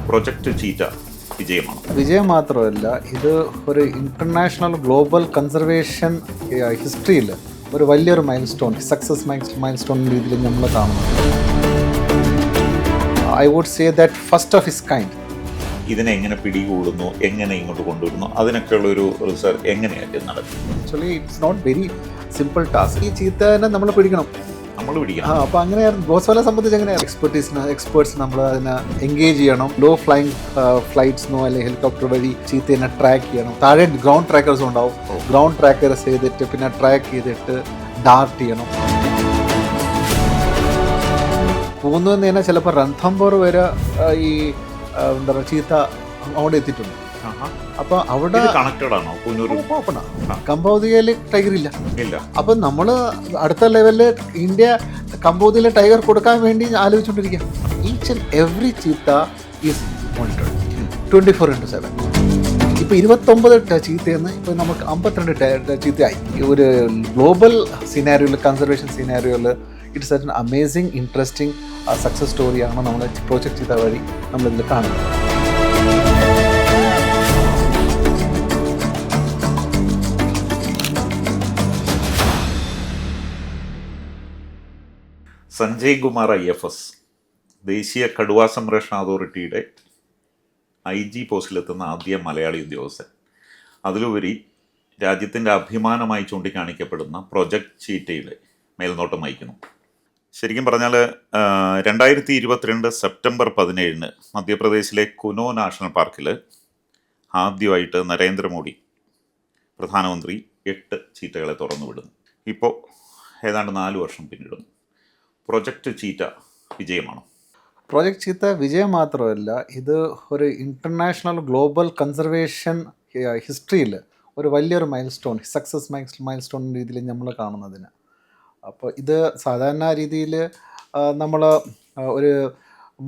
Project cheetah വിജയമാണ്. വിജയം മാത്രമല്ല, ഇത് ഒരു ഇൻ്റർനാഷണൽ ഗ്ലോബൽ കൺസർവേഷൻ ഹിസ്റ്ററിയിൽ ഒരു വലിയൊരു സക്സസ് മൈൽ സ്റ്റോൺ രീതിയിൽ നമ്മൾ കാണുന്നത്. I would say that first of his kind. ഇതിനെ എങ്ങനെ പിടികൂടുന്നു, എങ്ങനെ ഇങ്ങോട്ട് കൊണ്ടുവരുന്നു, അതിനൊക്കെയുള്ള ഒരു റിസർച്ച് എങ്ങനെയായിട്ട് നടക്കും? Actually it's not very simple task. ഈ ചീത്തനെ നമ്മൾ പിടിക്കണം. അപ്പോൾ അങ്ങനെയായിരുന്നു ബോസ്വാലെ സംബന്ധിച്ച്. എങ്ങനെയാണ് എക്സ്പേർട്സ് നമ്മൾ അതിനെ എൻഗേജ് ചെയ്യണം. ലോ ഫ്ലൈങ് ഫ്ലൈറ്റ്സിനോ അല്ലെങ്കിൽ ഹെലികോപ്റ്റർ വഴി ചീത്തേനെ ട്രാക്ക് ചെയ്യണം. താഴെ ഗ്രൗണ്ട് ട്രാക്കേഴ്സ് ഉണ്ടാവും. ഗ്രൗണ്ട് ട്രാക്കേഴ്സ് ചെയ്തിട്ട് പിന്നെ ട്രാക്ക് ചെയ്തിട്ട് ഡാർട്ട് ചെയ്യണം. പോകുന്നതെന്ന് പറഞ്ഞാൽ ചിലപ്പോൾ രൺഥംബോർ വരെ ഈ എന്താ പറയുക ചീത്ത അവിടെ എത്തിയിട്ടുണ്ട്. അപ്പോൾ അവിടെ കംബോദിയയിൽ ടൈഗർ ഇല്ല. അപ്പൊ നമ്മൾ അടുത്ത ലെവലിൽ ഇന്ത്യ കംബോദിയയിലെ ടൈഗർ കൊടുക്കാൻ വേണ്ടി ആലോചിച്ചുകൊണ്ടിരിക്കുക. Each and every cheetah is monitored 24/7. ഇപ്പൊ 29 ചീത്തയെന്ന് ഇപ്പൊ നമുക്ക് 52 ചീത്തയായി. ഒരു ഗ്ലോബൽ സിനാരിയോയിൽ, കൺസർവേഷൻ സിനാരിയോയിൽ it's an amazing interesting success സ്റ്റോറിയാണ് നമ്മൾ പ്രോജക്റ്റ് ചീത്ത വഴി നമ്മളിതിൽ കാണുന്നത്. സഞ്ജയ് കുമാർ IFS, ദേശീയ കടുവാ സംരക്ഷണ അതോറിറ്റിയുടെ IG പോസ്റ്റിലെത്തുന്ന ആദ്യ മലയാളി ഉദ്യോഗസ്ഥൻ. അതിലുപരി രാജ്യത്തിൻ്റെ അഭിമാനമായി ചൂണ്ടിക്കാണിക്കപ്പെടുന്ന പ്രൊജക്റ്റ് ചീറ്റയുടെ മേൽനോട്ടം വഹിക്കുന്നു. ശരിക്കും പറഞ്ഞാൽ 2022 സെപ്റ്റംബർ 17 മധ്യപ്രദേശിലെ കുനോ നാഷണൽ പാർക്കിൽ ആദ്യമായിട്ട് നരേന്ദ്രമോദി പ്രധാനമന്ത്രി 8 ചീറ്റകളെ തുറന്നുവിടുന്നു. ഇപ്പോൾ ഏതാണ്ട് 4 വർഷം പിന്നിടുന്നു. പ്രൊജക്റ്റ് ചീറ്റ വിജയമാണ്. പ്രൊജക്റ്റ് ചീത്ത വിജയം മാത്രമല്ല, ഇത് ഒരു ഇൻ്റർനാഷണൽ ഗ്ലോബൽ കൺസർവേഷൻ ഹിസ്റ്ററിയിൽ ഒരു വലിയൊരു സക്സസ് മൈൽ സ്റ്റോൺ രീതിയിൽ നമ്മൾ കാണുന്നതിന്. അപ്പോൾ ഇത് സാധാരണ രീതിയിൽ നമ്മൾ ഒരു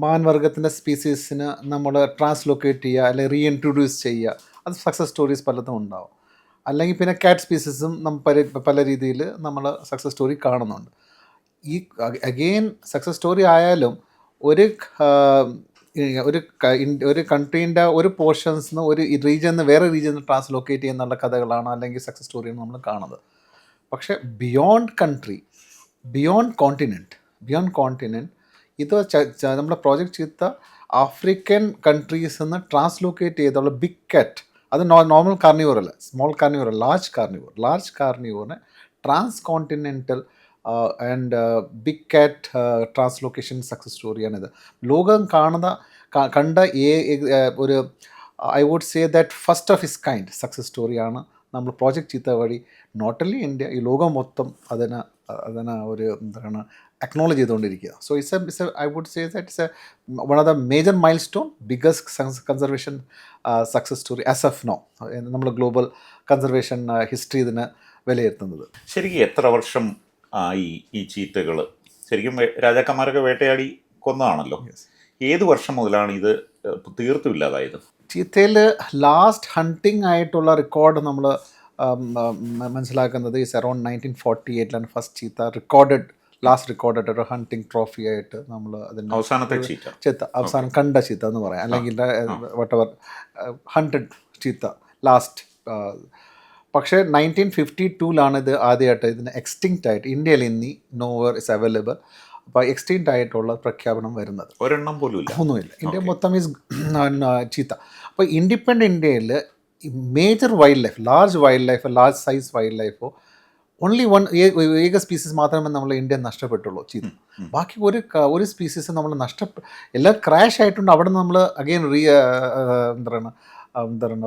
മാൻവർഗത്തിൻ്റെ സ്പീസീസിന് നമ്മൾ ട്രാൻസ്ലൊക്കേറ്റ് ചെയ്യുക അല്ലെങ്കിൽ റീഇൻട്രൊഡ്യൂസ് ചെയ്യുക, അത് സക്സസ് സ്റ്റോറീസ് പലതും ഉണ്ടാവും. അല്ലെങ്കിൽ പിന്നെ കാറ്റ് സ്പീസീസും പല രീതിയിൽ നമ്മൾ സക്സസ് സ്റ്റോറി കാണുന്നുണ്ട്. ഈ അഗെയിൻ സക്സസ് സ്റ്റോറി ആയാലും ഒരു കൺട്രീൻ്റെ ഒരു പോർഷൻസിന് ഒരു റീജിയനിൽ നിന്ന് വേറെ റീജിയനിൽ ട്രാൻസ്ലൊക്കേറ്റ് ചെയ്യുന്നുള്ള കഥകളാണ് അല്ലെങ്കിൽ സക്സസ് സ്റ്റോറിയാണ് നമ്മൾ കാണുന്നത്. പക്ഷേ ബിയോണ്ട് കൺട്രി, ബിയോണ്ട് കോണ്ടിനെൻറ്റ് ഇത് നമ്മുടെ പ്രോജക്റ്റ് ചീത്ത ആഫ്രിക്കൻ കൺട്രീസിൽ നിന്ന് ട്രാൻസ്ലൊക്കേറ്റ് ചെയ്തുള്ള ബിഗ് കാറ്റ്, അത് നോർമൽ കാർണിവോർ അല്ല, സ്മോൾ കാർണിവോർ, ലാർജ് കാർണിവോറിനെ transcontinental and big cat translocation success സ്റ്റോറിയാണിത്. ലോകം കണ്ട ഒരു I would say that first of his kind success സ്റ്റോറിയാണ് നമ്മൾ പ്രോജക്റ്റ് ചീത്ത വഴി നോട്ട് ഓൺലി ഇന്ത്യ, ഈ ലോകം മൊത്തം അതിനെ ഒരു എന്താണ് അക്നോളജ് ചെയ്തുകൊണ്ടിരിക്കുക. So it's I would say that it's one of the major milestone, biggest conservation success story as of now. നമ്മൾ ഗ്ലോബൽ കൺസർവേഷൻ ഹിസ്റ്ററി ഇതിന് വിലയിരുത്തുന്നത്. ശരിക്കും എത്ര വർഷം ആയി ഈ ചീറ്റകൾ? ശരിക്കും രാജാക്കന്മാരൊക്കെ വേട്ടയാടി കൊന്നതാണല്ലോ. ഏത് വർഷം മുതലാണ് ഇത് തീർത്തും ഇല്ലാതായത്? ചീത്തയിൽ ലാസ്റ്റ് ഹണ്ടിങ് ആയിട്ടുള്ള റെക്കോർഡ് നമ്മൾ മനസ്സിലാക്കുന്നത് ഈസ് അറൗണ്ട് 1948 ഫസ്റ്റ് ചീത്ത ലാസ്റ്റ് റെക്കോർഡഡ് ഒരു ഹണ്ടിങ് ട്രോഫി ആയിട്ട് നമ്മൾ അതിൻ്റെ അവസാനം കണ്ട ചീത്ത എന്ന് പറയാം, അല്ലെങ്കിൽ വട്ടവർ ഹണ്ടഡ് ചീത്ത ലാസ്റ്റ്. പക്ഷേ 1952 ഇത് ആദ്യമായിട്ട് ഇതിന് എക്സ്റ്റിങ്ക്റ്റ് ആയിട്ട് ഇന്ത്യയിൽ ഇനി നോവർ ഇസ് അവൈലബിൾ. അപ്പോൾ എക്സ്റ്റിങ്ക്റ്റ് ആയിട്ടുള്ള പ്രഖ്യാപനം വരുന്നത് ഒരെണ്ണം പോലും ഒന്നുമില്ല. ഇന്ത്യ മൊത്തം ഈസ് ചീത്ത. അപ്പോൾ ഇൻഡിപെൻഡൻ്റ് ഇന്ത്യയിൽ മേജർ ലാർജ് സൈസ് വൈൽഡ് ലൈഫോ ഓൺലി ഏക സ്പീസീസ് മാത്രമേ നമ്മൾ ഇന്ത്യ നഷ്ടപ്പെട്ടുള്ളൂ, ചീത്ത. ബാക്കി ഒരു സ്പീസീസ് നമ്മൾ എല്ലാം ക്രാഷ് ആയിട്ടുണ്ട്. അവിടെ നമ്മൾ അഗെയിൻ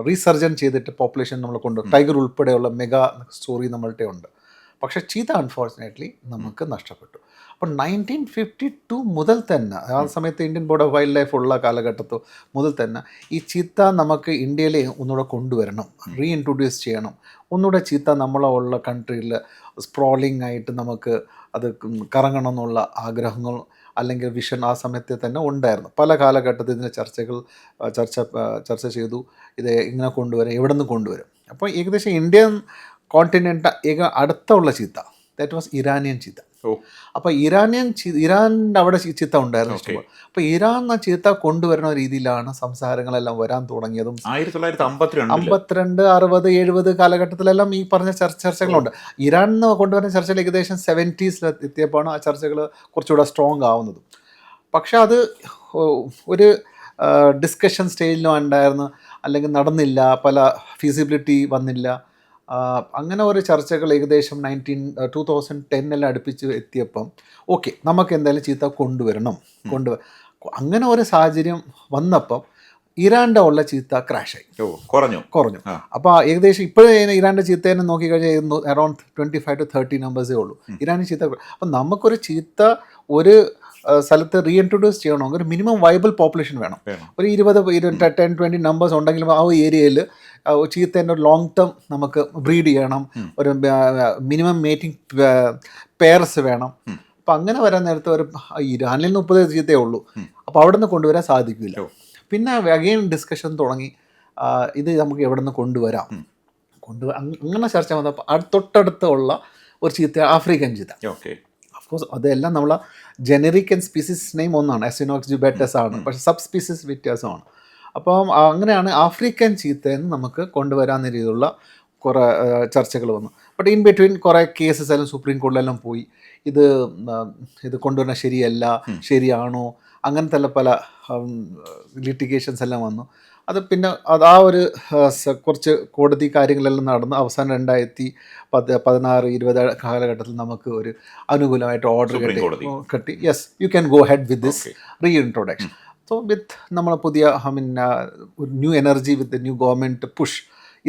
റീസർജൻ ചെയ്തിട്ട് പോപ്പുലേഷൻ നമ്മൾ ടൈഗർ ഉൾപ്പെടെയുള്ള മെഗാ സ്റ്റോറി നമ്മളുടെ ഉണ്ട്. പക്ഷേ ചീത്ത അൺഫോർച്ചുനേറ്റ്ലി നമുക്ക് നഷ്ടപ്പെട്ടു. അപ്പോൾ 1952 മുതൽ തന്നെ, ആ സമയത്ത് Indian board of wild life ഉള്ള കാലഘട്ടത്തിൽ മുതൽ തന്നെ ഈ ചീത്ത നമുക്ക് ഇന്ത്യയിൽ ഒന്നുകൂടെ കൊണ്ടുവരണം, റീഇൻട്രൊഡ്യൂസ് ചെയ്യണം. ഒന്നുകൂടെ ചീത്ത നമ്മളുള്ള കൺട്രിയിൽ സ്പ്രോളിംഗ് ആയിട്ട് നമുക്ക് അത് കറങ്ങണം എന്നുള്ള ആഗ്രഹങ്ങൾ അല്ലെങ്കിൽ വിഷൻ ആ സമയത്ത് തന്നെ ഉണ്ടായിരുന്നു. പല കാലഘട്ടത്തിൽ ഇതിൻ്റെ ചർച്ച ചെയ്തു. ഇത് ഇങ്ങനെ കൊണ്ടുവരാം, എവിടെ നിന്ന് കൊണ്ടുവരും. അപ്പോൾ ഏകദേശം ഇന്ത്യൻ കോണ്ടിനെൻ്റ് അടുത്തുള്ള ചീത്ത, ദാറ്റ് വാസ് ഇറാനിയൻ ചീത്ത. ഓ. അപ്പോൾ ഇറാൻ്റെ അവിടെ ചീത്ത ഉണ്ടായിരുന്നു ഇഷ്ടംപോലെ. അപ്പോൾ ഇറാൻ ആ ചീത്ത കൊണ്ടുവരുന്ന രീതിയിലാണ് സംസാരങ്ങളെല്ലാം വരാൻ തുടങ്ങിയതും. 1952 52, 60, 70 കാലഘട്ടത്തിലെല്ലാം ഈ പറഞ്ഞ ചർച്ചകളുണ്ട്. ഇറാൻ കൊണ്ടുവരുന്ന ചർച്ചകൾ ഏകദേശം 70s എത്തിയപ്പോഴാണ് ആ ചർച്ചകൾ കുറച്ചുകൂടെ സ്ട്രോങ് ആവുന്നത്. പക്ഷെ അത് ഒരു ഡിസ്കഷൻ സ്റ്റേജിലും ഉണ്ടായിരുന്നു, അല്ലെങ്കിൽ നടന്നില്ല, പല ഫീസിബിലിറ്റി വന്നില്ല. അങ്ങനെ ഒരു ചർച്ചകൾ ഏകദേശം 2010 അടുപ്പിച്ച് എത്തിയപ്പം ഓക്കെ, നമുക്ക് എന്തായാലും ചീത്ത കൊണ്ടുവരണം. അങ്ങനെ ഒരു സാഹചര്യം വന്നപ്പം ഇറാൻ്റെ ഉള്ള ചീത്ത ക്രാഷായി, കുറഞ്ഞു. അപ്പോൾ ഏകദേശം ഇപ്പോഴേ ഇറാൻ്റെ ചീത്തേനെ നോക്കിക്കഴിഞ്ഞാൽ അറൗണ്ട് 25 to 30 നമ്പേഴ്സേ ഉള്ളൂ ഇറാൻ്റെ ചീത്ത. അപ്പം നമുക്കൊരു ചീത്ത ഒരു സ്ഥലത്ത് റീഇൻട്രൊഡ്യൂസ് ചെയ്യണമെങ്കിൽ ഒരു മിനിമം വൈബിൾ പോപ്പുലേഷൻ വേണം. ഒരു 10-20 നമ്പേഴ്സ് ഉണ്ടെങ്കിലും ആ ഏരിയയിൽ ചീത്തേൻ്റെ ഒരു ലോങ് ടേം നമുക്ക് ബ്രീഡ് ചെയ്യണം, ഒരു മിനിമം മേറ്റിംഗ് പെയർസ് വേണം. അപ്പം അങ്ങനെ വരാൻ നേരത്തെ ഒരു ഇറാനിൽ 30 ചീത്തയേ ഉള്ളൂ. അപ്പോൾ അവിടെ നിന്ന് കൊണ്ടുവരാൻ സാധിക്കില്ല. പിന്നെ അഗെയിൻ ഡിസ്കഷൻ തുടങ്ങി, ഇത് നമുക്ക് എവിടെ നിന്ന് കൊണ്ടുവരാം. അങ്ങനെ ചർച്ച വന്നപ്പോൾ തൊട്ടടുത്തുള്ള ഒരു ചീത്ത ആഫ്രിക്കൻ ചീത്ത. അഫ്കോഴ്സ് അതെല്ലാം നമ്മൾ ജനറിക് ആൻഡ് സ്പീസീസ് നെയിം ഒന്നാണ്, എസിനോക്സ് ജുബാറ്റസ് ആണ്, പക്ഷേ സബ് സ്പീസീസ് വ്യത്യാസമാണ്. അപ്പം അങ്ങനെയാണ് ആഫ്രിക്കൻ ചീത്തയെന്ന് നമുക്ക് കൊണ്ടുവരാവുന്ന രീതിയിലുള്ള കുറേ ചർച്ചകൾ വന്നു. ബട്ട് ഇൻ ബിറ്റ്വീൻ കുറേ കേസസ് എല്ലാം സുപ്രീം കോടതിയിലെല്ലാം പോയി, ഇത് കൊണ്ടുവരുന്ന ശരിയല്ല, ശരിയാണോ, അങ്ങനത്തെ പല ലിറ്റിഗേഷൻസ് എല്ലാം വന്നു. അത് പിന്നെ ആ ഒരു കുറച്ച് കോടതി കാര്യങ്ങളെല്ലാം നടന്ന് അവസാനം 2016-20 കാലഘട്ടത്തിൽ നമുക്ക് ഒരു അനുകൂലമായിട്ട് ഓർഡർ കിട്ടി. Yes, you can go ahead with this reintroduction. So with നമ്മൾ പുതിയ ഒരു new energy with new government push,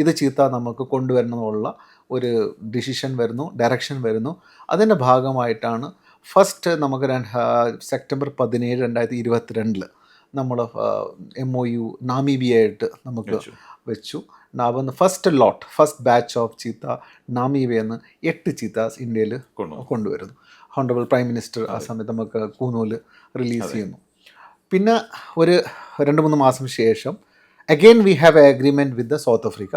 ഇത് ചീത്ത നമുക്ക് കൊണ്ടുവരണമെന്നുള്ള ഒരു ഡിസിഷൻ വരുന്നു, ഡയറക്ഷൻ വരുന്നു. അതിൻ്റെ ഭാഗമായിട്ടാണ് ഫസ്റ്റ് നമുക്ക് സെപ്റ്റംബർ 17, 2022 നമ്മൾ MOU നാമീബിയയായിട്ട് നമുക്ക് വെച്ചു. ഫസ്റ്റ് ബാച്ച് ഓഫ് ചീത്ത നാമീബിയെന്ന് 8 ചീത്താസ് ഇന്ത്യയിൽ കൊണ്ടുവരുന്നു. ഹോണറബിൾ പ്രൈം മിനിസ്റ്റർ ആ സമയത്ത് നമുക്ക് കൂനൂല് റിലീസ് ചെയ്യുന്നു. പിന്നെ ഒരു 2-3 മാസം ശേഷം again we have A agreement with south Africa.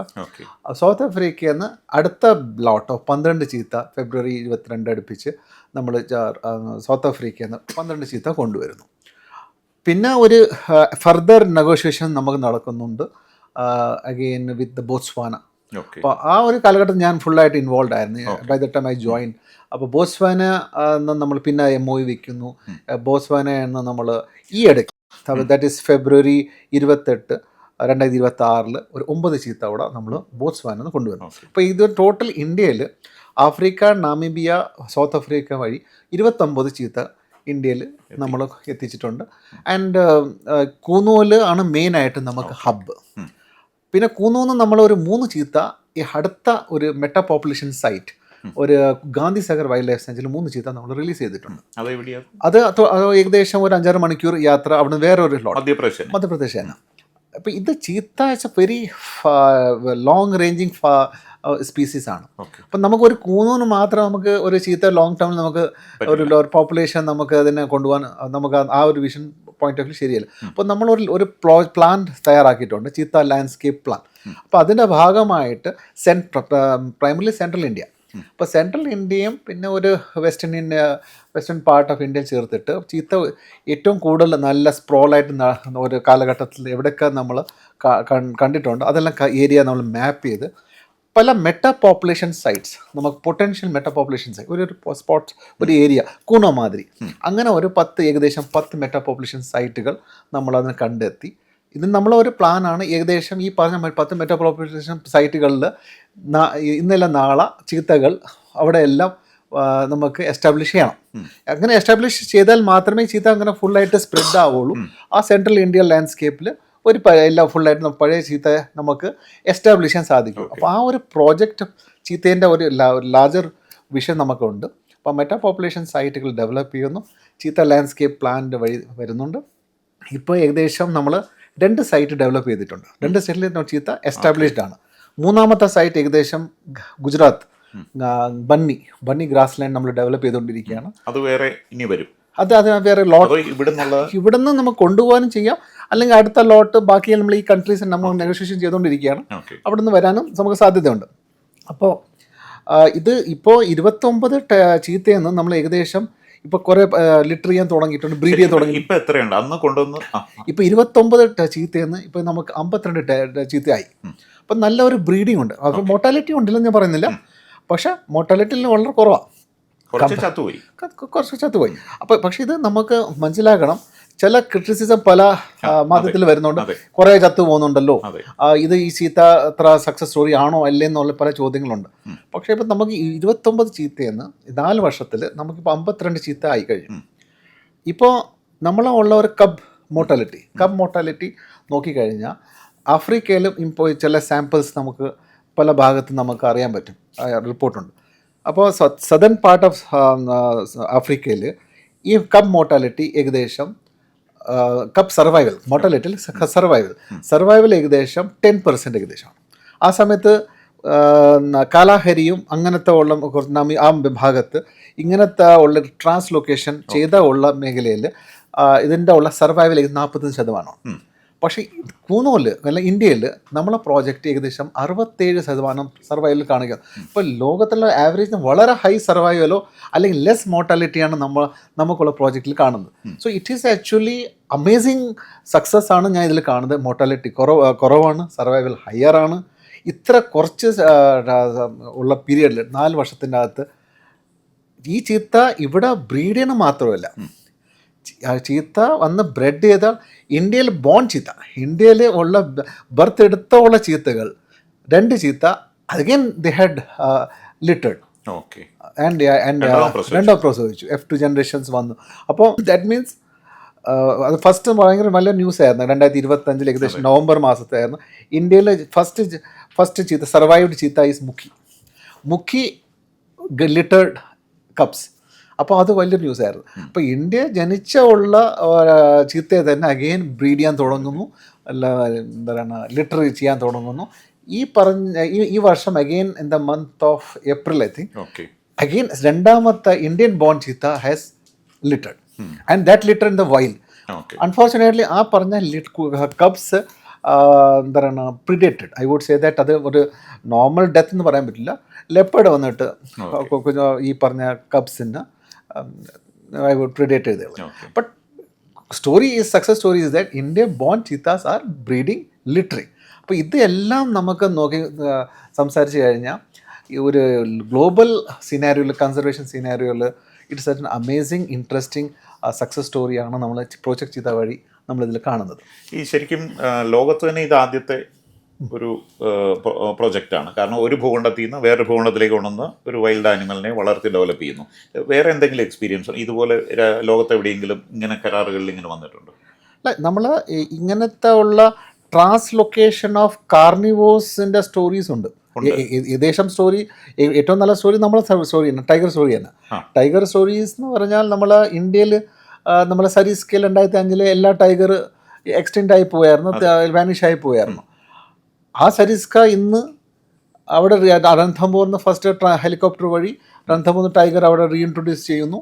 South ആഫ്രിക്കയിൽ നിന്ന് അടുത്ത ലോട്ട് ഓഫ് 12 ചീത്ത ഫെബ്രുവരി 22 അടുപ്പിച്ച് നമ്മൾ സൗത്ത് ആഫ്രിക്കയിൽ നിന്ന് 12 ചീത്ത കൊണ്ടുവരുന്നു. പിന്നെ ഒരു ഫർദർ നെഗോഷിയേഷൻ നമുക്ക് നടക്കുന്നുണ്ട് അഗെയിൻ വിത്ത് ബോട്സ്വാന. അപ്പോൾ ആ ഒരു കാലഘട്ടം ഞാൻ ഫുള്ളായിട്ട് ഇൻവോൾവ് ആയിരുന്നു by the time I join. അപ്പോൾ ബോട്സ്വാന നമ്മൾ പിന്നെ MOU വയ്ക്കുന്നു. ബോട്സ്വാന എന്ന് നമ്മൾ ഈ ഇടയ്ക്ക് ദാറ്റ് ഈസ് ഫെബ്രുവരി 28, 2026 ഒരു 9 ചീത്ത അവിടെ നമ്മൾ ബോട്സ്വാന കൊണ്ടുവരുന്നു. അപ്പോൾ ഇത് ടോട്ടൽ ഇന്ത്യയിൽ ആഫ്രിക്ക, നാമീബിയ, സൗത്ത് ആഫ്രിക്ക വഴി 29 ചീത്ത ഇന്ത്യയിൽ നമ്മൾ എത്തിച്ചിട്ടുണ്ട്. ആൻഡ് കൂനൂല് ആണ് മെയിനായിട്ട് നമുക്ക് ഹബ്ബ്. പിന്നെ കൂനൂന്ന് നമ്മളൊരു 3 ചീത്ത ഈ അടുത്ത ഒരു മെറ്റാ പോപ്പുലേഷൻ സൈറ്റ്, ഒരു ഗാന്ധി സാഗർ വൈൽഡ് ലൈഫ് സെഞ്ചുറിയിൽ 3 ചീത്ത നമ്മൾ റിലീസ് ചെയ്തിട്ടുണ്ട്. അത് ഏകദേശം ഒരു 5-6 മണിക്കൂർ യാത്ര അവിടെ വേറൊരു ലോട്ട് മധ്യപ്രദേശാണ്. അപ്പോൾ ഇത് ചീത്ത it's a very long ranging species ആണ്. അപ്പം നമുക്കൊരു കൂനൂന് മാത്രം നമുക്ക് ഒരു ചീത്ത ലോങ് ടേമിൽ നമുക്ക് ഒരു പോപ്പുലേഷൻ നമുക്ക് അതിനെ കൊണ്ടുപോകാൻ നമുക്ക് ആ ഒരു വിഷൻ പോയിന്റ് ഓഫ് വ്യൂ ശരിയല്ല. അപ്പോൾ നമ്മൾ ഒരു പ്ലാൻ തയ്യാറാക്കിയിട്ടുണ്ട്, ചീത്ത ലാൻഡ്സ്കേപ്പ് പ്ലാൻ. അപ്പോൾ അതിൻ്റെ ഭാഗമായിട്ട് പ്രൈമറിലി സെൻട്രൽ ഇന്ത്യ, അപ്പോൾ സെൻട്രൽ ഇന്ത്യയും പിന്നെ ഒരു വെസ്റ്റേൺ പാർട്ട് ഓഫ് ഇന്ത്യ ചേർത്തിട്ട് ചീത്ത ഏറ്റവും കൂടുതൽ നല്ല സ്പ്രോളായിട്ട് ഒരു കാലഘട്ടത്തിൽ എവിടെയൊക്കെ നമ്മൾ കണ്ടിട്ടുണ്ട് അതെല്ലാം ഏരിയ നമ്മൾ മാപ്പ് ചെയ്ത് പല മെറ്റാ പോപ്പുലേഷൻ സൈറ്റ്സ്, നമുക്ക് പൊട്ടൻഷ്യൽ മെറ്റാ പോപ്പുലേഷൻ സൈറ്റ് ഒരു സ്പോട്ട്സ്, ഒരു ഏരിയ കൂണോ മാതിരി അങ്ങനെ ഒരു ഏകദേശം 10 മെറ്റാ പോപ്പുലേഷൻ സൈറ്റുകൾ നമ്മളതിന് കണ്ടെത്തി. ഇത് നമ്മളൊരു പ്ലാനാണ്. ഏകദേശം ഈ പറഞ്ഞ 10 മെറ്റാ പോപ്പുലേഷൻ സൈറ്റുകളിൽ ഇന്നല്ല നാളെ ചീത്തകൾ അവിടെയെല്ലാം നമുക്ക് എസ്റ്റാബ്ലിഷ് ചെയ്യണം. അങ്ങനെ എസ്റ്റാബ്ലിഷ് ചെയ്താൽ മാത്രമേ ചീത്ത അങ്ങനെ ഫുള്ളായിട്ട് സ്പ്രെഡ് ആവുള്ളൂ. ആ സെൻട്രൽ ഇന്ത്യ ലാൻഡ്സ്കേപ്പിൽ ഒരു എല്ലാം ഫുള്ളായിട്ട് പഴയ ചീത്തയെ നമുക്ക് എസ്റ്റാബ്ലിഷ് ചെയ്യാൻ സാധിക്കും. അപ്പോൾ ആ ഒരു പ്രോജക്റ്റ് ചീത്തേൻ്റെ ഒരു ലാർജർ വിഷൻ നമുക്കുണ്ട്. അപ്പോൾ മെറ്റാ പോപ്പുലേഷൻ സൈറ്റുകൾ ഡെവലപ്പ് ചെയ്യുന്നു, ചീത്ത ലാൻഡ്സ്കേപ്പ് പ്ലാനിൻ്റെ വഴി വരുന്നുണ്ട്. ഇപ്പോൾ ഏകദേശം നമ്മൾ 2 സൈറ്റ് ഡെവലപ്പ് ചെയ്തിട്ടുണ്ട്. 2 സൈറ്റിൽ ചീത്ത എസ്റ്റാബ്ലിഷ്ഡ് ആണ്. 3ാമത്തെ സൈറ്റ് ഏകദേശം ഗുജറാത്ത് ബന്നി ഗ്രാസ് ലാൻഡ് നമ്മൾ ഡെവലപ്പ് ചെയ്തുകൊണ്ടിരിക്കുകയാണ്. അത് വേറെ ഇനി വരും. അത് വേറെ ലോട്ട് ഇവിടുന്ന് നമുക്ക് കൊണ്ടുപോകാനും ചെയ്യാം, അല്ലെങ്കിൽ അടുത്ത ലോട്ട് ബാക്കി നമ്മൾ ഈ കൺട്രീസ് നമ്മൾ നെഗോഷിയേഷൻ ചെയ്തുകൊണ്ടിരിക്കുകയാണ്. അവിടെ നിന്ന് വരാനും നമുക്ക് സാധ്യതയുണ്ട്. അപ്പോൾ ഇത് ഇപ്പോൾ 29 ചീത്തയിൽ നിന്ന് നമ്മൾ ഏകദേശം ഇപ്പോൾ കുറേ ലിറ്റർ ചെയ്യാൻ തുടങ്ങിയിട്ടുണ്ട്, ബ്രീഡ് ചെയ്യാൻ തുടങ്ങി. ഇപ്പൊ എത്രയുണ്ട് അന്ന് കൊണ്ടുവന്ന്? ഇപ്പോൾ 29 ചീത്തയിൽ നിന്ന് ഇപ്പോൾ നമുക്ക് 52 ചീത്തയായി. അപ്പം നല്ലൊരു ബ്രീഡിംഗ് ഉണ്ട്. അപ്പോൾ മോർട്ടാലിറ്റി ഉണ്ടില്ലെന്ന് ഞാൻ പറയുന്നില്ല, പക്ഷേ മോർട്ടാലിറ്റി വളരെ കുറവാണ്, കുറച്ച് ചത്തുപോയി. കുറച്ച് ചത്തുപോയി. അപ്പോൾ പക്ഷേ ഇത് നമുക്ക് മനസ്സിലാക്കണം, ചില ക്രിറ്റിസിസം പല മാധ്യമത്തിൽ വരുന്നുണ്ട്, കുറേ ചത്തു പോകുന്നുണ്ടല്ലോ, ഇത് ഈ ചീത്ത അത്ര സക്സസ് സ്റ്റോറി ആണോ അല്ലേ എന്നുള്ള പല ചോദ്യങ്ങളുണ്ട്. പക്ഷേ ഇപ്പം നമുക്ക് 29 ചീത്തയെന്ന് 4 വർഷത്തിൽ നമുക്കിപ്പോൾ 52 ചീത്ത ആയി കഴിഞ്ഞു. ഇപ്പോൾ നമ്മളുള്ള ഒരു കബ് മോർട്ടാലിറ്റി നോക്കിക്കഴിഞ്ഞാൽ ആഫ്രിക്കയിലും ഇപ്പോൾ ചില സാമ്പിൾസ് നമുക്ക് പല ഭാഗത്തും നമുക്ക് അറിയാൻ പറ്റും, റിപ്പോർട്ടുണ്ട്. അപ്പോൾ സദൺ പാർട്ട് ഓഫ് ആഫ്രിക്കയിൽ ഈ കബ് മോർട്ടാലിറ്റി ഏകദേശം കപ്പ് സർവൈവൽ ഏകദേശം 10% ഏകദേശമാണ്. ആ സമയത്ത് കാലാഹരിയും അങ്ങനത്തെ ഉള്ള ആ ഭാഗത്ത് ഇങ്ങനത്തെ ഉള്ള ട്രാൻസ്ലൊക്കേഷൻ ചെയ്ത ഉള്ള മേഖലയിൽ ഇതിൻ്റെ ഉള്ള സർവൈവൽ 45%. പക്ഷേ കൂന്നൂല് അല്ല ഇന്ത്യയിൽ നമ്മളെ പ്രോജക്റ്റ് ഏകദേശം 67% സർവൈവൽ കാണുക. ഇപ്പോൾ ലോകത്തുള്ള ആവറേജിന് വളരെ ഹൈ സർവൈവലോ അല്ലെങ്കിൽ ലെസ് മോർട്ടാലിറ്റിയാണ് നമുക്കുള്ള പ്രോജക്റ്റിൽ കാണുന്നത്. So it is actually amazing success ആണ് ഞാൻ ഇതിൽ കാണുന്നത്. മോർട്ടാലിറ്റി കുറവാണ്, സർവൈവൽ ഹയർ ആണ്. ഇത്ര കുറച്ച് ഉള്ള പീരിയഡിൽ 4 വർഷത്തിൻ്റെ അകത്ത് ഈ ചീത്ത ഇവിടെ ബ്രീഡ് ചെയ്യണം മാത്രമല്ല, ചീത്ത വന്ന് ബ്രെഡ് ചെയ്താൽ ഇന്ത്യയിൽ ബോൺ ചീത്ത, ഇന്ത്യയിൽ ഉള്ള ബർത്ത് എടുത്തുള്ള ചീത്തകൾ 2 ചീത്ത അഗൈൻ ദി ഹാഡ് ലിറ്റേഡ് രണ്ടാം പ്രസവിച്ചു, F2 ജനറേഷൻസ് വന്നു. അപ്പോൾ ദാറ്റ് മീൻസ് അത് ഫസ്റ്റ് ഭയങ്കര നല്ല ന്യൂസ് ആയിരുന്നു. 2025 ഏകദേശം നവംബർ മാസത്തായിരുന്നു ഇന്ത്യയിൽ ഫസ്റ്റ് ചീത്ത സർവൈവ്ഡ് ചീത്ത ഈസ് മുഖി ലിറ്റേഡ് കപ്സ്. അപ്പോൾ അത് വലിയ ന്യൂസ് ആയിരുന്നു. അപ്പോൾ ഇന്ത്യ ജനിച്ച ഉള്ള ചീത്തയെ തന്നെ അഗെയിൻ ബ്രീഡ് ചെയ്യാൻ തുടങ്ങുന്നു, അല്ല എന്താണ് ലിറ്റർ ചെയ്യാൻ തുടങ്ങുന്നു. ഈ വർഷം again in the month of April I think again രണ്ടാമത്തെ Indian born cheetah has littered and that litter in the wild. Unfortunately ആ പറഞ്ഞ കബ്സ് എന്താണ് predated, I would say that അത് ഒരു നോർമൽ ഡെത്ത് എന്ന് പറയാൻ പറ്റില്ല. ലെപ്പേഡ് വന്നിട്ട് ഈ പറഞ്ഞ കബ്സിന് I would predate it. But success story is that Indian born cheetahs are breeding littering. അപ്പോൾ ഇതെല്ലാം നമുക്ക് നോക്കി സംസാരിച്ച് കഴിഞ്ഞാൽ ഈ ഒരു ഗ്ലോബൽ സിനാരിയോയിൽ, കൺസർവേഷൻ സിനാരിയോയിൽ it's an amazing interesting success സ്റ്റോറിയാണ് നമ്മൾ പ്രോജക്റ്റ് ചീത്ത വഴി നമ്മളിതിൽ കാണുന്നത്. ഈ ശരിക്കും ലോകത്ത് തന്നെ ഇത് ആദ്യത്തെ ഒരു പ്രൊജക്റ്റാണ്. കാരണം ഒരു ഭൂഖണ്ഡത്തിൽ നിന്ന് വേറൊരു ഭൂഖണ്ഡത്തിലേക്ക് കൊണ്ടുവന്ന് ഒരു വൈൽഡ് ആനിമലിനെ വളർത്തി ഡെവലപ്പ് ചെയ്യുന്നു. വേറെ എന്തെങ്കിലും എക്സ്പീരിയൻസ് ഇതുപോലെ ലോകത്ത് എവിടെയെങ്കിലും ഇങ്ങനെ കരാറുകളിൽ ഇങ്ങനെ വന്നിട്ടുണ്ടോ? അല്ല, നമ്മൾ ഇങ്ങനത്തെ ഉള്ള ട്രാൻസ്ലൊക്കേഷൻ ഓഫ് കാർണിവോഴ്സിൻ്റെ സ്റ്റോറീസ് ഉണ്ട്. ഏകദേശം സ്റ്റോറി ഏറ്റവും നല്ല സ്റ്റോറി നമ്മളെ സ്റ്റോറി തന്നെ, ടൈഗർ സ്റ്റോറി തന്നെ. ടൈഗർ സ്റ്റോറീസ് എന്ന് പറഞ്ഞാൽ നമ്മൾ ഇന്ത്യയിൽ നമ്മളെ സരീസ്കേൽ 2005 എല്ലാ ടൈഗർ എക്സ്റ്റെൻഡ് ആയി പോയായിരുന്നു, വാനിഷ് ആയി പോയായിരുന്നു. ആ സരിസ്ക ഇന്ന് അവിടെ രൺഥംബോറിന് ഫസ്റ്റ് ഹെലികോപ്റ്റർ വഴി രൺഥംബോർ ടൈഗർ അവിടെ റീഇൻട്രൊഡ്യൂസ് ചെയ്യുന്നു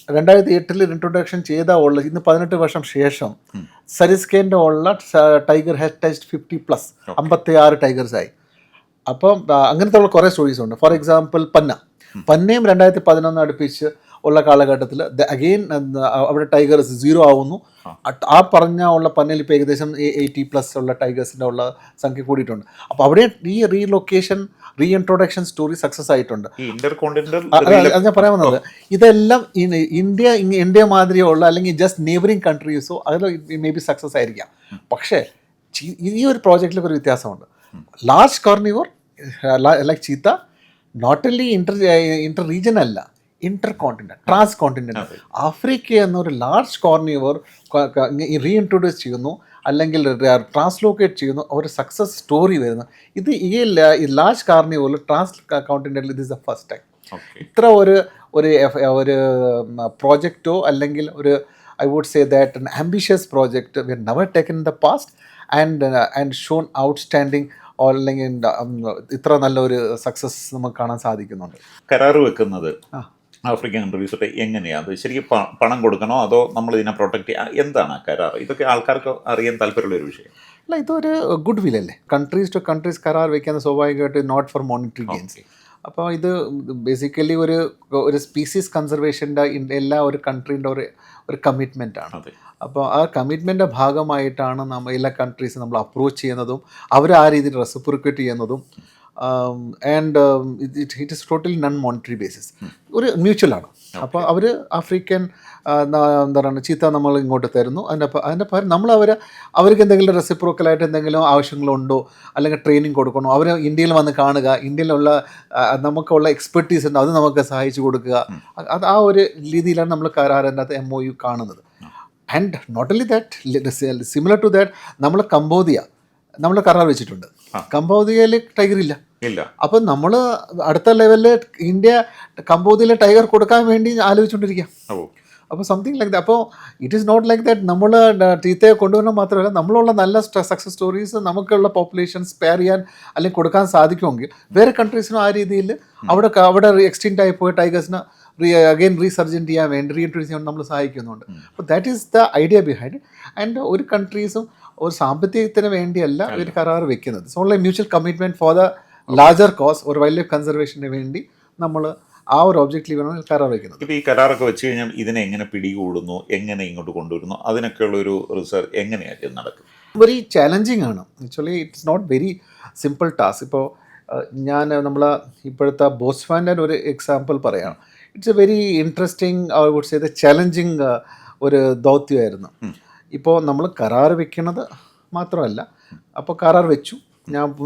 2008 ഇൻട്രൊഡക്ഷൻ ചെയ്ത ഉള്ള ഇന്ന് 18 വർഷം ശേഷം സരിസ്കേൻ്റെ ഉള്ള ടൈഗർ ഹാസ് ടച്ച്ഡ് 50+, 56 ടൈഗേഴ്സായി. അപ്പം അങ്ങനത്തെ ഉള്ള കുറേ സ്റ്റോറീസ് ഉണ്ട്. ഫോർ എക്സാമ്പിൾ പന്നയും 2011 അടുപ്പിച്ച് ഉള്ള കാലഘട്ടത്തിൽ അഗെയിൻ അവിടെ ടൈഗേഴ്സ് 0 ആവുന്നു. ആ പറഞ്ഞ ഉള്ള പന്നയിൽ ഇപ്പോൾ ഏകദേശം 80+ ഉള്ള ടൈഗേഴ്സിൻ്റെ ഉള്ള സംഖ്യ കൂടിയിട്ടുണ്ട്. അപ്പോൾ അവിടെ ഈ റീഇൻട്രൊഡക്ഷൻ സ്റ്റോറി സക്സസ് ആയിട്ടുണ്ട്. അത് ഞാൻ പറയാൻ വന്നത് ഇതെല്ലാം ഇന്ത്യ മാതിരിയുള്ള അല്ലെങ്കിൽ ജസ്റ്റ് നെയ്ബറിങ് കൺട്രീസോ അതിൽ മേ ബി സക്സസ് ആയിരിക്കാം. പക്ഷേ ഈ ഒരു പ്രോജക്റ്റിലൊക്കെ ഒരു വ്യത്യാസമുണ്ട്. Large carnivore like cheetah not only inter region അല്ല, inter continent, trans continent. Africa എന്നൊരു ലാർജ് കോർണിവോർ റീഇൻട്രൊഡ്യൂസ് ചെയ്യുന്നു അല്ലെങ്കിൽ ട്രാൻസ്ലോക്കേറ്റ് ചെയ്യുന്നു, ഒരു സക്സസ് സ്റ്റോറി വരുന്നു. ഇത് ഈ ലാർജ് കാർണിവോറിൽ ട്രാൻസ് കോണ്ടിനെൻ്റിൽ ഇത് ഇസ് ദ ഫസ്റ്റ് ടൈം. ഇത്ര ഒരു പ്രോജക്റ്റോ അല്ലെങ്കിൽ ഒരു I would say that an ambitious project we have never taken in the past and shown outstanding അല്ലെങ്കിൽ ഇത്ര നല്ലൊരു സക്സസ് നമുക്ക് കാണാൻ സാധിക്കുന്നുണ്ട്. കരാറ് വെക്കുന്നത് ആഫ്രിക്കൻ കൺട്രീസൊക്കെ എങ്ങനെയാണ്? അത് ശരിക്കും പണം കൊടുക്കണോ അതോ നമ്മൾ ഇതിനെ പ്രൊട്ടക്ട് ചെയ്യാം? എന്താണ് കരാർ? ഇതൊക്കെ ആൾക്കാർക്ക് അറിയാൻ താല്പര്യമുള്ള ഒരു വിഷയം. അല്ല, ഇതൊരു ഗുഡ് വിൽ അല്ലേ. കൺട്രീസ് ടു കൺട്രീസ് കരാർ വയ്ക്കുന്ന സ്വാഭാവികമായിട്ട് നോട്ട് ഫോർ മോണിറ്ററി ഗെയിൻസ്. അപ്പോൾ ഇത് ബേസിക്കലി ഒരു സ്പീസീസ് കൺസർവേഷൻ്റെ എല്ലാ ഒരു കൺട്രീൻ്റെ ഒരു കമ്മിറ്റ്മെൻറ്റാണ്. അപ്പോൾ ആ കമ്മിറ്റ്മെൻറ്റിൻ്റെ ഭാഗമായിട്ടാണ് എല്ലാ കൺട്രീസും നമ്മൾ അപ്രോച്ച് ചെയ്യുന്നതും അവർ ആ രീതിയിൽ റെസിപ്രോക്കേറ്റ് ചെയ്യുന്നതും. And it is totally non monetary basis, ഒരു മ്യൂച്വലാണ്. അപ്പോൾ അവർ ആഫ്രിക്കൻ എന്താ പറയുക ചീത്ത നമ്മൾ ഇങ്ങോട്ട് തരുന്നു. അതിൻ്റെ പകരം അവർക്ക് എന്തെങ്കിലും റെസിപ്രോക്കലായിട്ട് എന്തെങ്കിലും ആവശ്യങ്ങളുണ്ടോ, അല്ലെങ്കിൽ ട്രെയിനിങ് കൊടുക്കണോ, അവർ ഇന്ത്യയിൽ വന്ന് കാണുക, ഇന്ത്യയിലുള്ള നമുക്കുള്ള എക്സ്പെർട്ടീസ് ഉണ്ട്, അത് നമുക്ക് സഹായിച്ചു കൊടുക്കുക. അത് ആ ഒരു രീതിയിലാണ് നമ്മൾ കരാറിൻ്റെ അകത്ത് MOU കാണുന്നത്. And not only that, similar to that നമ്മൾ നമ്മൾ കരാർ വെച്ചിട്ടുണ്ട്. കംബോഡിയയിൽ ടൈഗർ ഇല്ല. അപ്പം നമ്മൾ അടുത്ത ലെവലിൽ ഇന്ത്യ കംബോഡിയയിലെ ടൈഗർ കൊടുക്കാൻ വേണ്ടി ആലോചിച്ചുകൊണ്ടിരിക്കുക. അപ്പോൾ സംതിങ് ലൈക്ക് ദാറ്റ്. അപ്പോൾ it is not like that നമ്മൾ ചീത്തയെ കൊണ്ടുവരണം മാത്രമല്ല, നമ്മളുള്ള നല്ല സക്സസ് സ്റ്റോറീസ് നമുക്കുള്ള പോപ്പുലേഷൻ സ്പെയർ ചെയ്യാൻ അല്ലെങ്കിൽ കൊടുക്കാൻ സാധിക്കുമെങ്കിൽ വേറെ കൺട്രീസിനും ആ രീതിയിൽ അവിടെ എക്സ്റ്റെൻഡ് ആയി പോയ ടൈഗേഴ്സിന് അഗെയിൻ റീസർജൻറ്റ് ചെയ്യാൻ വേണ്ടി റീഇൻട്രൊഡ്യൂസ് ചെയ്യാൻ നമ്മൾ സഹായിക്കുന്നുണ്ട്. അപ്പോൾ that is the idea behind. And ഒരു കൺട്രീസും ഒരു സാമ്പത്തികത്തിന് വേണ്ടിയല്ല ഒരു കരാർ വെക്കുന്നത്. It's only mutual commitment for the larger cause, ഒരു വൈൽഡ് ലൈഫ് കൺസർവേഷന് വേണ്ടി നമ്മൾ ആ ഒരു ഒബ്ജക്റ്റീവാണ് കരാർ വയ്ക്കുന്നത്. ഇപ്പോൾ ഈ കരാറൊക്കെ വെച്ച് കഴിഞ്ഞാൽ ഇതിനെ എങ്ങനെ പിടികൂടുന്നു, എങ്ങനെ ഇങ്ങോട്ട് കൊണ്ടുവരുന്നു, അതിനൊക്കെയുള്ളൊരു റിസർച്ച് എങ്ങനെയായിരിക്കും നടക്കും? വെരി ചാലഞ്ചിങ് ആണ്. Actually it's not very simple task. ഇപ്പോൾ ഇപ്പോഴത്തെ ബോട്സ്വാനയുടെ ഒരു എക്സാമ്പിൾ പറയാം. It's a very interesting, I would say the challenging ഒരു ദൗത്യമായിരുന്നു. ഇപ്പോൾ നമ്മൾ കരാർ വെക്കുന്നത് മാത്രമല്ല, അപ്പോൾ കരാർ വെച്ചു,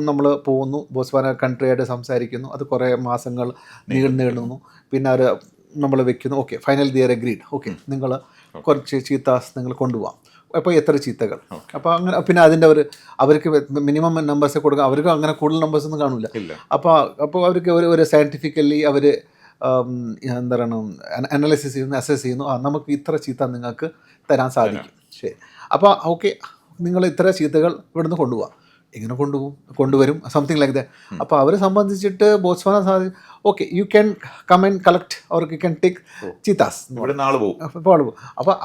നമ്മൾ പോകുന്നു, ബോട്സ്വാന കൺട്രിയായിട്ട് സംസാരിക്കുന്നു, അത് കുറേ മാസങ്ങൾ നീളുന്നു. പിന്നെ നമ്മൾ വെക്കുന്നു, okay final they're agreed, okay നിങ്ങൾ കുറച്ച് ചീത്താസ് നിങ്ങൾ കൊണ്ടുപോകാം. അപ്പോൾ എത്ര ചീത്തകൾ, അപ്പോൾ അങ്ങനെ പിന്നെ അതിൻ്റെ അവർക്ക് മിനിമം നമ്പേഴ്സ് കൊടുക്കാം. അവർക്ക് അങ്ങനെ കൂടുതൽ നമ്പേഴ്സ് ഒന്നും കാണില്ല. അപ്പോൾ അവർക്ക് ഒരു സയൻറ്റിഫിക്കലി അവർ എന്താ പറയുക അനലൈസിസ് ചെയ്യുന്നു, അസസ് ചെയ്യുന്നു. നമുക്ക് ഇത്ര ചീത്ത നിങ്ങൾക്ക് തരാൻ സാധിക്കും. ശരി, അപ്പോൾ ഓക്കെ നിങ്ങൾ ഇത്ര ചീത്തകൾ ഇവിടുന്ന് കൊണ്ടുപോകാം. എങ്ങനെ കൊണ്ടുവരും സംതിങ് ലൈക്ക് ദാറ്റ്. അപ്പോൾ അവരെ സംബന്ധിച്ചിട്ട് Botswana okay you can come and collect or you can take cheetahs.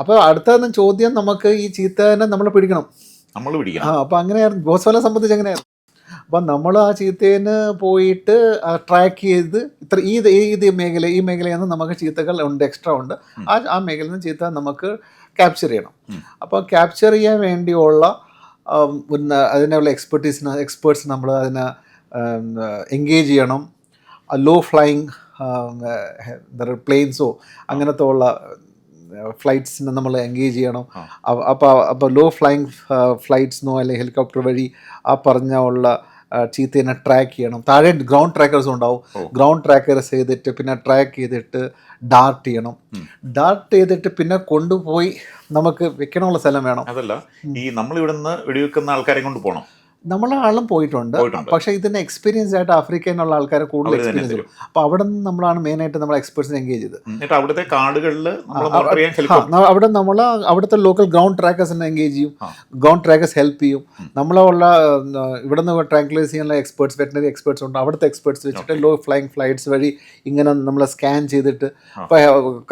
അപ്പോൾ അടുത്ത ചോദ്യം നമുക്ക് ഈ ചീത്തേനെ നമ്മൾ പിടിക്കണം. അപ്പോൾ അങ്ങനെയായിരുന്നു ബോട്സ്വാനെ സംബന്ധിച്ച് അങ്ങനെയായിരുന്നു. അപ്പം നമ്മൾ ആ ചീത്തേന് പോയിട്ട് ട്രാക്ക് ചെയ്ത് ഈ മേഖലയിൽ നിന്ന് നമുക്ക് ചീത്തകൾ ഉണ്ട്, എക്സ്ട്രാ ഉണ്ട്, ആ മേഖലയിൽ നിന്ന് ചീത്ത നമുക്ക് ക്യാപ്ചർ ചെയ്യണം. അപ്പോൾ ക്യാപ്ചർ ചെയ്യാൻ വേണ്ടിയുള്ള അതിനുള്ള എക്സ്പേർട്സ് നമ്മൾ അതിനെ എൻഗേജ് ചെയ്യണം. ലോ ഫ്ലൈയിങ് പ്ലെയിൻസോ അങ്ങനത്തെ ഉള്ള ഫ്ലൈറ്റ്സിനെ നമ്മൾ എൻഗേജ് ചെയ്യണം. അപ്പോൾ ലോ ഫ്ലൈയിങ് ഫ്ലൈറ്റ്സിനോ അല്ലെങ്കിൽ ഹെലികോപ്റ്റർ വഴി ആ പറഞ്ഞ ഉള്ള ചീത്തേനെ ട്രാക്ക് ചെയ്യണം. താഴെ ഗ്രൗണ്ട് ട്രാക്കേഴ്സ് ഉണ്ടാവും. ഗ്രൗണ്ട് ട്രാക്കേഴ്സ് ചെയ്തിട്ട് പിന്നെ ട്രാക്ക് ചെയ്തിട്ട് ഡാർട്ട് ചെയ്യണം. ഡാർട്ട് ചെയ്തിട്ട് പിന്നെ കൊണ്ടുപോയി നമുക്ക് വെക്കണമുള്ള സ്ഥലം വേണം. അതല്ല, ഈ നമ്മൾ ഇവിടുന്ന് വെടിവെക്കുന്ന ആൾക്കാരെ കൊണ്ട് പോകണം. നമ്മളാളും പോയിട്ടുണ്ട്. പക്ഷേ ഇതിന് എക്സ്പീരിയൻസ് ആയിട്ട് ആഫ്രിക്കയിലുള്ള ആൾക്കാരെ കൂടുതൽ എക്സ്പീരിയൻസ് വരും. അപ്പോൾ അവിടെ നിന്ന് നമ്മളാണ് മെയിനായിട്ട് നമ്മൾ എക്സ്പേർട്സിനെ എൻഗേജ് ചെയ്തത്. അവിടുത്തെ കാടുകളിൽ അവിടെ നമ്മൾ അവിടുത്തെ ലോക്കൽ ഗ്രൗണ്ട് ട്രാക്കേഴ്സിനെ എൻഗേജ് ചെയ്യും. ഗ്രൗണ്ട് ട്രാക്കേഴ്സ് ഹെൽപ്പ് ചെയ്യും. നമ്മളുള്ള ഇവിടെ നിന്ന് ട്രാങ്കുലൈസ് ചെയ്യാനുള്ള എക്സ്പേർട്സ്, വെറ്റിനറി എക്സ്പേർട്സ് ഉണ്ട്. അവിടുത്തെ എക്സ്പേർട്സ് വെച്ചിട്ട് ലോ ഫ്ലൈയിങ് ഫ്ലൈറ്റ്സ് വഴി ഇങ്ങനെ നമ്മൾ സ്കാൻ ചെയ്തിട്ട്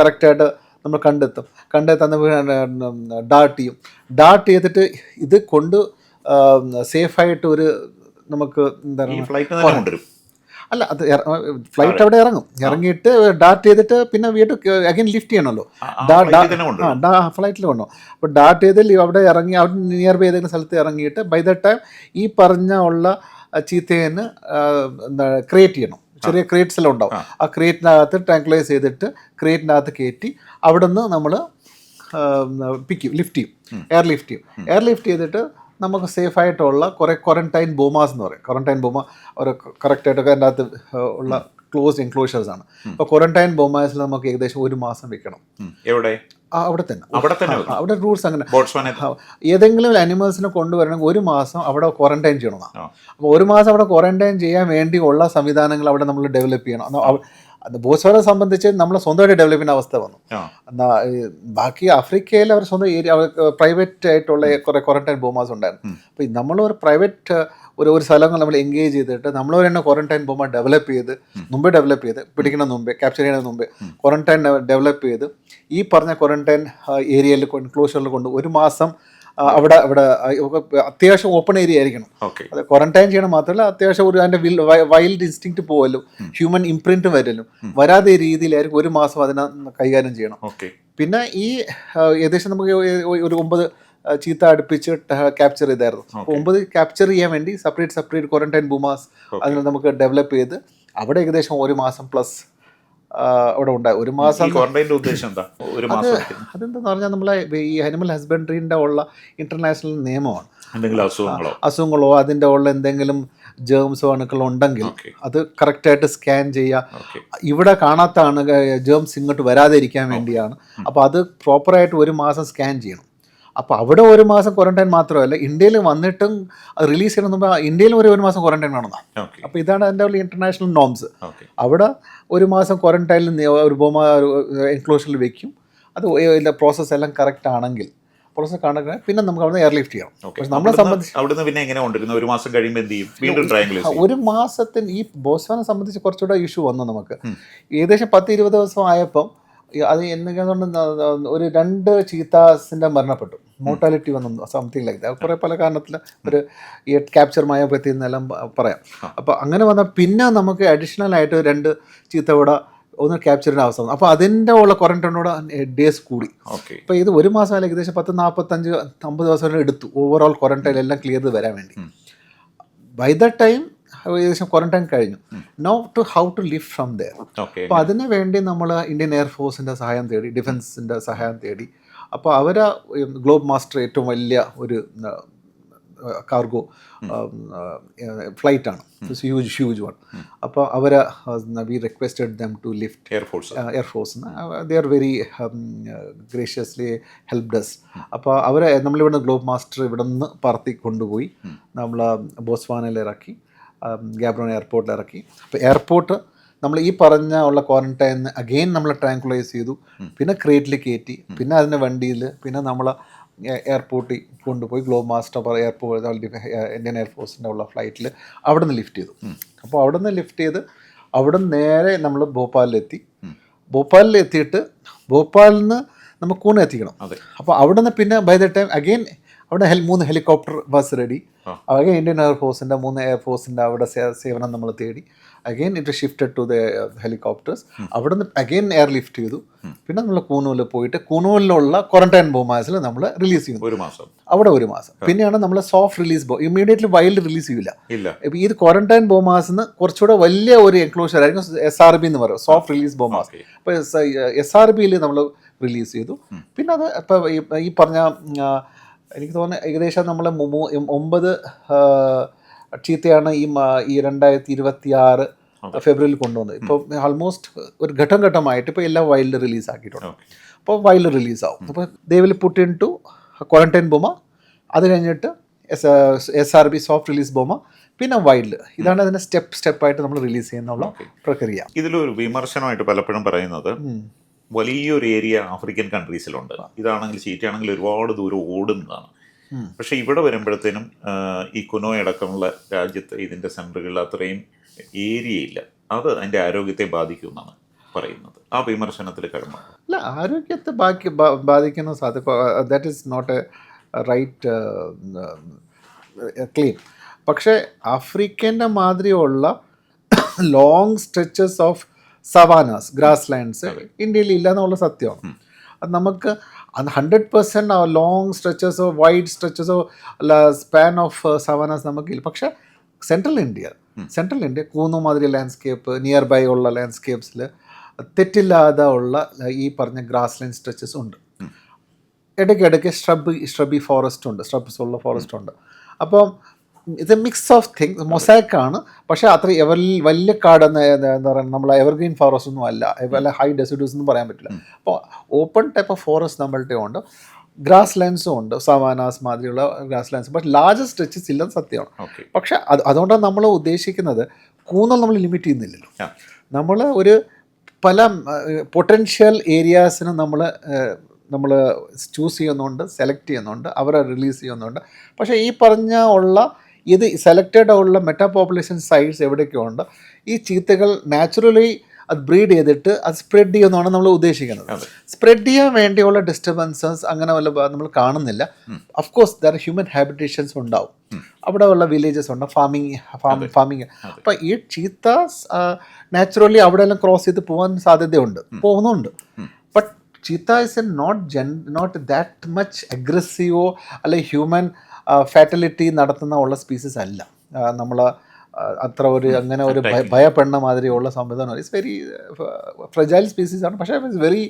കറക്റ്റായിട്ട് നമ്മൾ കണ്ടെത്തുന്ന ഡാർട്ട് ചെയ്യും. ഡാർട്ട് ചെയ്തിട്ട് ഇത് സേഫായിട്ട് നമുക്ക് എന്താ പറയുക, അല്ല അത് ഫ്ലൈറ്റ് അവിടെ ഇറങ്ങിയിട്ട് ഡാർട്ട് ചെയ്തിട്ട് പിന്നെ വീണ്ടും അഗൈൻ ലിഫ്റ്റ് ചെയ്യണമല്ലോ. ഫ്ലൈറ്റിൽ കൊണ്ടോ. അപ്പോൾ ഡാർട്ട് ചെയ്ത് അവിടെ ഇറങ്ങി അവിടെ നിയർ ബൈ ഏതെങ്കിലും സ്ഥലത്ത് ഇറങ്ങിയിട്ട് ബൈ ദ ടൈം ഈ പറഞ്ഞ ഉള്ള ചീത്തേന് എന്താ ക്രിയേറ്റ് ചെയ്യണം. ചെറിയ ക്രേറ്റ്സ് എല്ലാം ഉണ്ടാവും. ആ ക്രേറ്റിനകത്ത് ട്രാങ്കുലൈസ് ചെയ്തിട്ട് ക്രേറ്റിനകത്ത് കയറ്റി അവിടെ നിന്ന് നമ്മൾ ലിഫ്റ്റ് ചെയ്യും. എയർ ലിഫ്റ്റ് ചെയ്തിട്ട് നമുക്ക് സേഫായിട്ടുള്ള കുറേ ക്വാറന്റൈൻ ബോമാസ് എന്ന് പറയും. ക്വാറന്റൈൻ ബോമ ഒരു കറക്റ്റായിട്ടൊക്കെ അതിൻ്റെ അകത്ത് ഉള്ള ക്ലോസ്ഡ് എൻക്ലോഷേഴ്സാണ്. അപ്പോൾ ക്വാറന്റൈൻ ബോമാസിൽ നമുക്ക് ഏകദേശം 1 മാസം വെക്കണം. എവിടെ? അവിടെ തന്നെ. അവിടെ റൂൾസ് അങ്ങനെ. ഏതെങ്കിലും അനിമൽസിനെ കൊണ്ടുവരണമെങ്കിൽ 1 മാസം അവിടെ ക്വാറന്റൈൻ ചെയ്യണമെന്നാണ്. അപ്പോൾ 1 മാസം അവിടെ ക്വാറന്റൈൻ ചെയ്യാൻ വേണ്ടിയുള്ള സംവിധാനങ്ങൾ അവിടെ നമ്മൾ ഡെവലപ്പ് ചെയ്യണം. ബോട്സ്വാനെ സംബന്ധിച്ച് നമ്മൾ സ്വന്തമായിട്ട് ഡെവലപ്പ് ചെയ്യുന്ന അവസ്ഥ വന്നു. ബാക്കി ആഫ്രിക്കയിൽ അവർ സ്വന്തം ഏരിയ പ്രൈവറ്റ് ആയിട്ടുള്ള കുറേ ക്വാറന്റൈൻ ബോമാസ് ഉണ്ടായിരുന്നു. അപ്പോൾ നമ്മളൊരു പ്രൈവറ്റ് ഒരു സ്ഥലങ്ങൾ നമ്മൾ എൻഗേജ് ചെയ്തിട്ട് നമ്മളൊരു തന്നെ ക്വാറന്റൈൻ ബോമ ഡെവലപ്പ് ചെയ്ത് പിടിക്കുന്ന മുമ്പേ ക്യാപ്ചർ ചെയ്യുന്നതിന് മുമ്പേ ക്വാറന്റൈൻ ഡെവലപ്പ് ചെയ്ത് ഈ പറഞ്ഞ ക്വാറന്റൈൻ ഏരിയയിൽ ക്ലോഷറിൽ കൊണ്ട് 1 മാസം അവിടെ അവിടെ അത്യാവശ്യം ഓപ്പൺ ഏരിയ ആയിരിക്കണം. ഓക്കെ. അത് ക്വാറന്റൈൻ ചെയ്യണം മാത്രമല്ല അത്യാവശ്യം ഒരു അതിൻ്റെ വൈൽഡ് ഇൻസ്റ്റിങ്ക്റ്റ് പോകലും ഹ്യൂമൻ ഇംപ്രിൻറ്റ് വരലും വരാതെ രീതിയിലായിരിക്കും ഒരു മാസം അതിനെ കൈകാര്യം ചെയ്യണം. ഓക്കെ. പിന്നെ ഈ ഏകദേശം നമുക്ക് ഒരു 9 ചീത്ത അടുപ്പിച്ച് ക്യാപ്ചർ ചെയ്തായിരുന്നു. അപ്പോൾ 9 ക്യാപ്ചർ ചെയ്യാൻ വേണ്ടി സെപ്പറേറ്റ് ക്വാറന്റൈൻ ബൂമാസ് അതിന് നമുക്ക് ഡെവലപ്പ് ചെയ്ത് അവിടെ ഏകദേശം ഒരു മാസം പ്ലസ് അവിടെ ഉണ്ടായി. ഒരു മാസം ക്വാറന്റൈൻ്റെ ഉദ്ദേശം എന്താ? ഒരു മാസം അതെന്താന്ന് പറഞ്ഞാൽ നമ്മളെ ഈ അനിമൽ ഹസ്ബൻഡറിൻ്റെ ഉള്ള ഇൻ്റർനാഷണൽ നിയമമാണ്. എന്തെങ്കിലും അസുഖങ്ങളോ അതിൻ്റെ ഉള്ള എന്തെങ്കിലും ജേംസോ അണുക്കളോ ഉണ്ടെങ്കിൽ അത് കറക്റ്റായിട്ട് സ്കാൻ ചെയ്യുക. ഇവിടെ കാണാത്താണ് ജേംസ് ഇങ്ങോട്ട് വരാതിരിക്കാൻ വേണ്ടിയാണ്. അപ്പോൾ അത് പ്രോപ്പറായിട്ട് ഒരു മാസം സ്കാൻ ചെയ്യണം. അപ്പോൾ അവിടെ ഒരു മാസം ക്വാറന്റൈൻ മാത്രമല്ല, ഇന്ത്യയിൽ വന്നിട്ടും റിലീസ് ചെയ്യണം മുമ്പ് ഇന്ത്യയിലും ഒരു മാസം ക്വാറന്റൈൻ വേണമെന്നാണ്. അപ്പോൾ ഇതാണ് അതിൻ്റെ ഉള്ള ഇൻ്റർനാഷണൽ നോംസ്. അവിടെ ഒരു മാസം ക്വാറന്റൈനിൽ ഒരു എൻക്ലോഷറിൽ വെക്കും. അത് പ്രോസസ്സ് എല്ലാം കറക്റ്റ് ആണെങ്കിൽ പിന്നെ നമുക്ക് അവിടെ എയർലിഫ്റ്റ് ചെയ്യണം. പക്ഷെ നമ്മളെ സംബന്ധിച്ച് അവിടുന്ന് പിന്നെ എങ്ങനെ കൊണ്ടിരുന്നത്? ഒരു മാസം കഴിയുമ്പോൾ എന്ത് ചെയ്യും? വീണ്ടും ട്രയാങ്കുലേറ്റ്. ഒരു മാസത്തിന് ഈ ബോസ്വാനെ സംബന്ധിച്ച് കുറച്ചുകൂടെ ഇഷ്യൂ വന്നു നമുക്ക്. ഏകദേശം 10-20 ദിവസം ആയപ്പം അത് എന്തൊക്കെയാണെന്ന് ഒരു 2 ചീത്താസിൻ്റെ മരണപ്പെട്ടു. മോർട്ടാലിറ്റി വന്നു സംതിങ് ലൈക്ക് ദാറ്റ്. കുറേ പല കാരണത്തിൽ ഒരു ഈ ക്യാപ്ചർ മയോപ്പത്തി എന്നെല്ലാം പറയാം. അപ്പോൾ അങ്ങനെ വന്നാൽ പിന്നെ നമുക്ക് അഡീഷണൽ ആയിട്ട് 2 ചീത്ത ഇവിടെ ഒന്ന് ക്യാപ്ചർ ചെയ്യുന്ന അവസ്ഥ വന്നു. അപ്പോൾ അതിൻ്റെ ഉള്ള ക്വാറന്റൈനോട് ഡേയ്സ് കൂടി. അപ്പോൾ ഇത് ഒരു മാസം ഏകദേശം 10-45-50 ദിവസം വരെ എടുത്തു ഓവറോൾ ക്വാറന്റൈൻ എല്ലാം ക്ലിയർ ചെയ്ത് വരാൻ വേണ്ടി. ബൈ ദ ടൈം ഏകദേശം ക്വാറന്റൈൻ കഴിഞ്ഞു. Know to how to live from there. അപ്പോൾ അതിന് വേണ്ടി നമ്മൾ ഇന്ത്യൻ എയർഫോഴ്സിൻ്റെ സഹായം തേടി, ഡിഫൻസിൻ്റെ സഹായം തേടി. അപ്പോൾ അവരെ ഗ്ലോബ് മാസ്റ്റർ ഏറ്റവും വലിയ ഒരു കാർഗോ ഫ്ലൈറ്റാണ്, ഹ്യൂജ് വൺ. അപ്പോൾ അവർ we requested them to lift എയർഫോഴ്സിന്. They are very graciously helped us. അപ്പോൾ അവരെ നമ്മളിവിടുന്ന് ഗ്ലോബ് മാസ്റ്റർ ഇവിടെ നിന്ന് പറത്തി കൊണ്ടുപോയി നമ്മൾ ബോസ്വാനയിൽ ഇറക്കി, ഗാബ്രോൺ എയർപോർട്ടിൽ ഇറക്കി. അപ്പോൾ എയർപോർട്ട് നമ്മൾ ഈ പറഞ്ഞ ഉള്ള ക്വാറന്റൈൻ അഗെയിൻ നമ്മൾ ട്രാങ്കുലൈസ് ചെയ്തു. പിന്നെ ക്രേറ്റിൽ കയറ്റി, പിന്നെ അതിൻ്റെ വണ്ടിയിൽ, പിന്നെ നമ്മൾ എയർപോർട്ടിൽ കൊണ്ടുപോയി ഗ്ലോബ് മാസ്റ്റർ എയർപോർട്ട് ഇന്ത്യൻ എയർഫോഴ്സിൻ്റെ ഉള്ള ഫ്ലൈറ്റിൽ അവിടെ നിന്ന് ലിഫ്റ്റ് ചെയ്തു. അപ്പോൾ അവിടെ നിന്ന് ലിഫ്റ്റ് ചെയ്ത് അവിടെ നിന്ന് നേരെ നമ്മൾ ഭോപ്പാലിലെത്തി. ഭോപ്പാലിൽ എത്തിയിട്ട് ഭോപ്പാലിൽ നിന്ന് നമ്മൾ കൂന എത്തിക്കണം. അപ്പോൾ അവിടെ നിന്ന് പിന്നെ ബൈ ദ ടൈം അഗെയിൻ അവിടെ 3 ഹെലികോപ്റ്റർ ബസ് റെഡി. അഗെയിൻ ഇന്ത്യൻ എയർഫോഴ്സിൻ്റെ 3 എയർഫോഴ്സിൻ്റെ അവിടെ സേവനം നമ്മൾ തേടി. Again it shifted to the helicopters. അവിടെ നിന്ന് അഗെയിൻ എയർ ലിഫ്റ്റ് ചെയ്തു. പിന്നെ നമ്മൾ കൂനൂരിൽ പോയിട്ട് കൂനൂരിലുള്ള ക്വാറന്റൈൻ ബോമാസിൽ നമ്മൾ റിലീസ് ചെയ്യുന്നു. അവിടെ ഒരു മാസം. പിന്നെയാണ് നമ്മൾ soft release immediately wild release ചെയ്യില്ല. ഈ ക്വാറന്റൈൻ ബോമാസിന് കുറച്ചുകൂടെ വലിയ ഒരു എൻക്ലോഷർ ആയിരിക്കും SRB എന്ന് പറയും, സോഫ്റ്റ് റിലീസ് ബോമാസ്. അപ്പോൾ SRBയിൽ നമ്മൾ റിലീസ് ചെയ്തു. പിന്നെ അത് ഇപ്പോൾ ഈ പറഞ്ഞ എനിക്ക് തോന്നുന്നത് ഏകദേശം നമ്മൾ 9 ചീത്തയാണ് ഈ 2026 ഫെബ്രുവരിയിൽ കൊണ്ടുവന്നത്. ഇപ്പോൾ ആൾമോസ്റ്റ് ഒരു ഘട്ടമായിട്ട് ഇപ്പോൾ എല്ലാം വൈൽഡ് റിലീസ് ആക്കിയിട്ടുണ്ട്. അപ്പോൾ വൈൽഡ് റിലീസാവും. അപ്പോൾ they will put in to quarantine boma, അത് കഴിഞ്ഞിട്ട് SRB സോഫ്റ്റ് റിലീസ് ബോമ, പിന്നെ വൈൽഡ്. ഇതാണ് അതിൻ്റെ സ്റ്റെപ്പായിട്ട് നമ്മൾ റിലീസ് ചെയ്യുന്നുള്ള പ്രക്രിയ. ഇതിലൊരു വിമർശനമായിട്ട് പലപ്പോഴും പറയുന്നത് വലിയൊരു ഏരിയ ആഫ്രിക്കൻ കൺട്രീസിലുണ്ട്. ഇതാണെങ്കിൽ ചീറ്റയാണെങ്കിൽ ഒരുപാട് ദൂരം ഓടുന്നതാണ്. പക്ഷേ ഇവിടെ വരുമ്പോഴത്തേനും ഈ കുനോ അടക്കമുള്ള രാജ്യത്ത് ഇതിൻ്റെ സെൻറ്ററുകളിൽ അത്രയും ഏരിയ ഇല്ല. അത് അതിൻ്റെ ആരോഗ്യത്തെ ബാധിക്കുമെന്നാണ് പറയുന്നത്. ആ വിമർശനത്തിൽ കടന്നു അല്ല, ആരോഗ്യത്തെ ബാധിക്കുന്ന സാധ്യത that is not a right claim. പക്ഷേ ആഫ്രിക്കൻ്റെ മാതിരിയുള്ള long stretches of savannahs, grasslands ഇന്ത്യയിൽ ഇല്ല എന്നുള്ള സത്യമാണ്. അത് നമുക്ക് 100% ലോങ് സ്ട്രെച്ചസോ വൈഡ് സ്ട്രെച്ചസോ അല്ല സ്പാൻ ഓഫ് സവാനാസ് നമുക്കില്ല. പക്ഷേ സെൻട്രൽ ഇന്ത്യ കൂന്നു മാതിരി ലാൻഡ്സ്കേപ്പ്, നിയർ ബൈ ഉള്ള ലാൻഡ്സ്കേപ്സിൽ തെറ്റില്ലാതെ ഉള്ള ഈ പറഞ്ഞ ഗ്രാസ് ലാൻഡ് സ്ട്രെച്ചസ് ഉണ്ട്. ഇടയ്ക്കിടയ്ക്ക് സ്ട്രബി ഫോറസ്റ്റ് ഉണ്ട്, സ്ട്രബ്സ് ഉള്ള ഫോറസ്റ്റ് ഉണ്ട്. അപ്പം ഇത് മിക്സ് ഓഫ് തിങ്സ്, മൊസാക്കാണ്. പക്ഷേ അത്ര വലിയ കാട് എന്താ പറയുക, നമ്മൾ എവർഗ്രീൻ ഫോറസ്റ്റ് ഒന്നും അല്ല, വല്ല ഹൈ ഡെസിഡ്യൂസ് ഒന്നും പറയാൻ പറ്റില്ല. അപ്പോൾ ഓപ്പൺ ടൈപ്പ് ഓഫ് ഫോറസ്റ്റ് നമ്മളുടെ ഉണ്ട്, ഗ്രാസ് ലാൻഡ്സും ഉണ്ട്, സവാനാസ് മാതിരിയുള്ള grass lands. But large stretches ഇല്ലെന്ന് സത്യമാണ്. പക്ഷേ അതുകൊണ്ടാണ് നമ്മൾ ഉദ്ദേശിക്കുന്നത് കൂന്നൽ നമ്മൾ ലിമിറ്റ് ചെയ്യുന്നില്ലല്ലോ. നമ്മൾ ഒരു പല പൊട്ടൻഷ്യൽ ഏരിയാസിന് നമ്മൾ ചൂസ് ചെയ്യുന്നുണ്ട്, സെലക്ട് ചെയ്യുന്നുണ്ട്, അവരെ റിലീസ് ചെയ്യുന്നുണ്ട്. പക്ഷേ ഈ പറഞ്ഞ ഉള്ള ഇത് സെലക്റ്റഡ് ഉള്ള മെറ്റാ പോപ്പുലേഷൻ സൈറ്റ്സ് എവിടെയൊക്കെ ഉണ്ട്, ഈ ചീത്തകൾ നാച്ചുറലി അത് ബ്രീഡ് ചെയ്തിട്ട് അത് സ്പ്രെഡ് ചെയ്യുമെന്നാണ് നമ്മൾ ഉദ്ദേശിക്കുന്നത്. സ്പ്രെഡ് ചെയ്യാൻ വേണ്ടിയുള്ള ഡിസ്റ്റർബൻസസ് അങ്ങനെ വല്ല നമ്മൾ കാണുന്നില്ല. ഓഫ് കോഴ്സ് ദർ ഹ്യൂമൻ ഹാബിറ്റേഷൻസ് ഉണ്ടാവും, അവിടെ ഉള്ള വില്ലേജസ് ഉണ്ട്, ഫാമിങ്. അപ്പം ഈ ചീത്താസ് നാച്ചുറലി അവിടെ എല്ലാം ക്രോസ് ചെയ്ത് പോകാൻ സാധ്യതയുണ്ട്, പോകുന്നുണ്ട്. ബട്ട് ചീത്ത ഇസ് നോട്ട് ദാറ്റ് മച്ച് അഗ്രസീവോ അല്ലെങ്കിൽ ഹ്യൂമൻ ഫാറ്റലിറ്റി നടത്തുന്ന ഉള്ള സ്പീസീസ് അല്ല. നമ്മൾ അത്ര ഒരു അങ്ങനെ ഒരു ഭയപ്പെടുന്ന മാതിരിയുള്ള സംവിധാനം. ഇറ്റ്സ് വെരി ഫ്രജൈൽ സ്പീസീസ് ആണ്, പക്ഷേ ഇറ്റ്സ് വെരി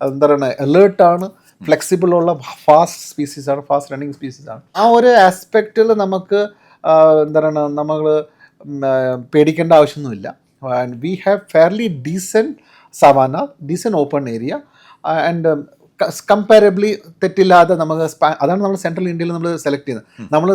എന്താ പറയുക അലേർട്ടാണ്, ഫ്ലെക്സിബിളുള്ള ഫാസ്റ്റ് സ്പീസീസാണ്, ഫാസ്റ്റ് റണ്ണിങ് സ്പീസീസാണ്. ആ ഒരു ആസ്പെക്റ്റിൽ നമുക്ക് എന്താ പറയുക നമ്മൾ പേടിക്കേണ്ട ആവശ്യമൊന്നുമില്ല. We have fairly decent savanna, decent open area and comparably തെറ്റില്ലാതെ നമുക്ക് അതാണ് നമ്മൾ സെൻട്രൽ ഇന്ത്യയിൽ നമ്മൾ സെലക്ട് ചെയ്യുന്നത്. നമ്മൾ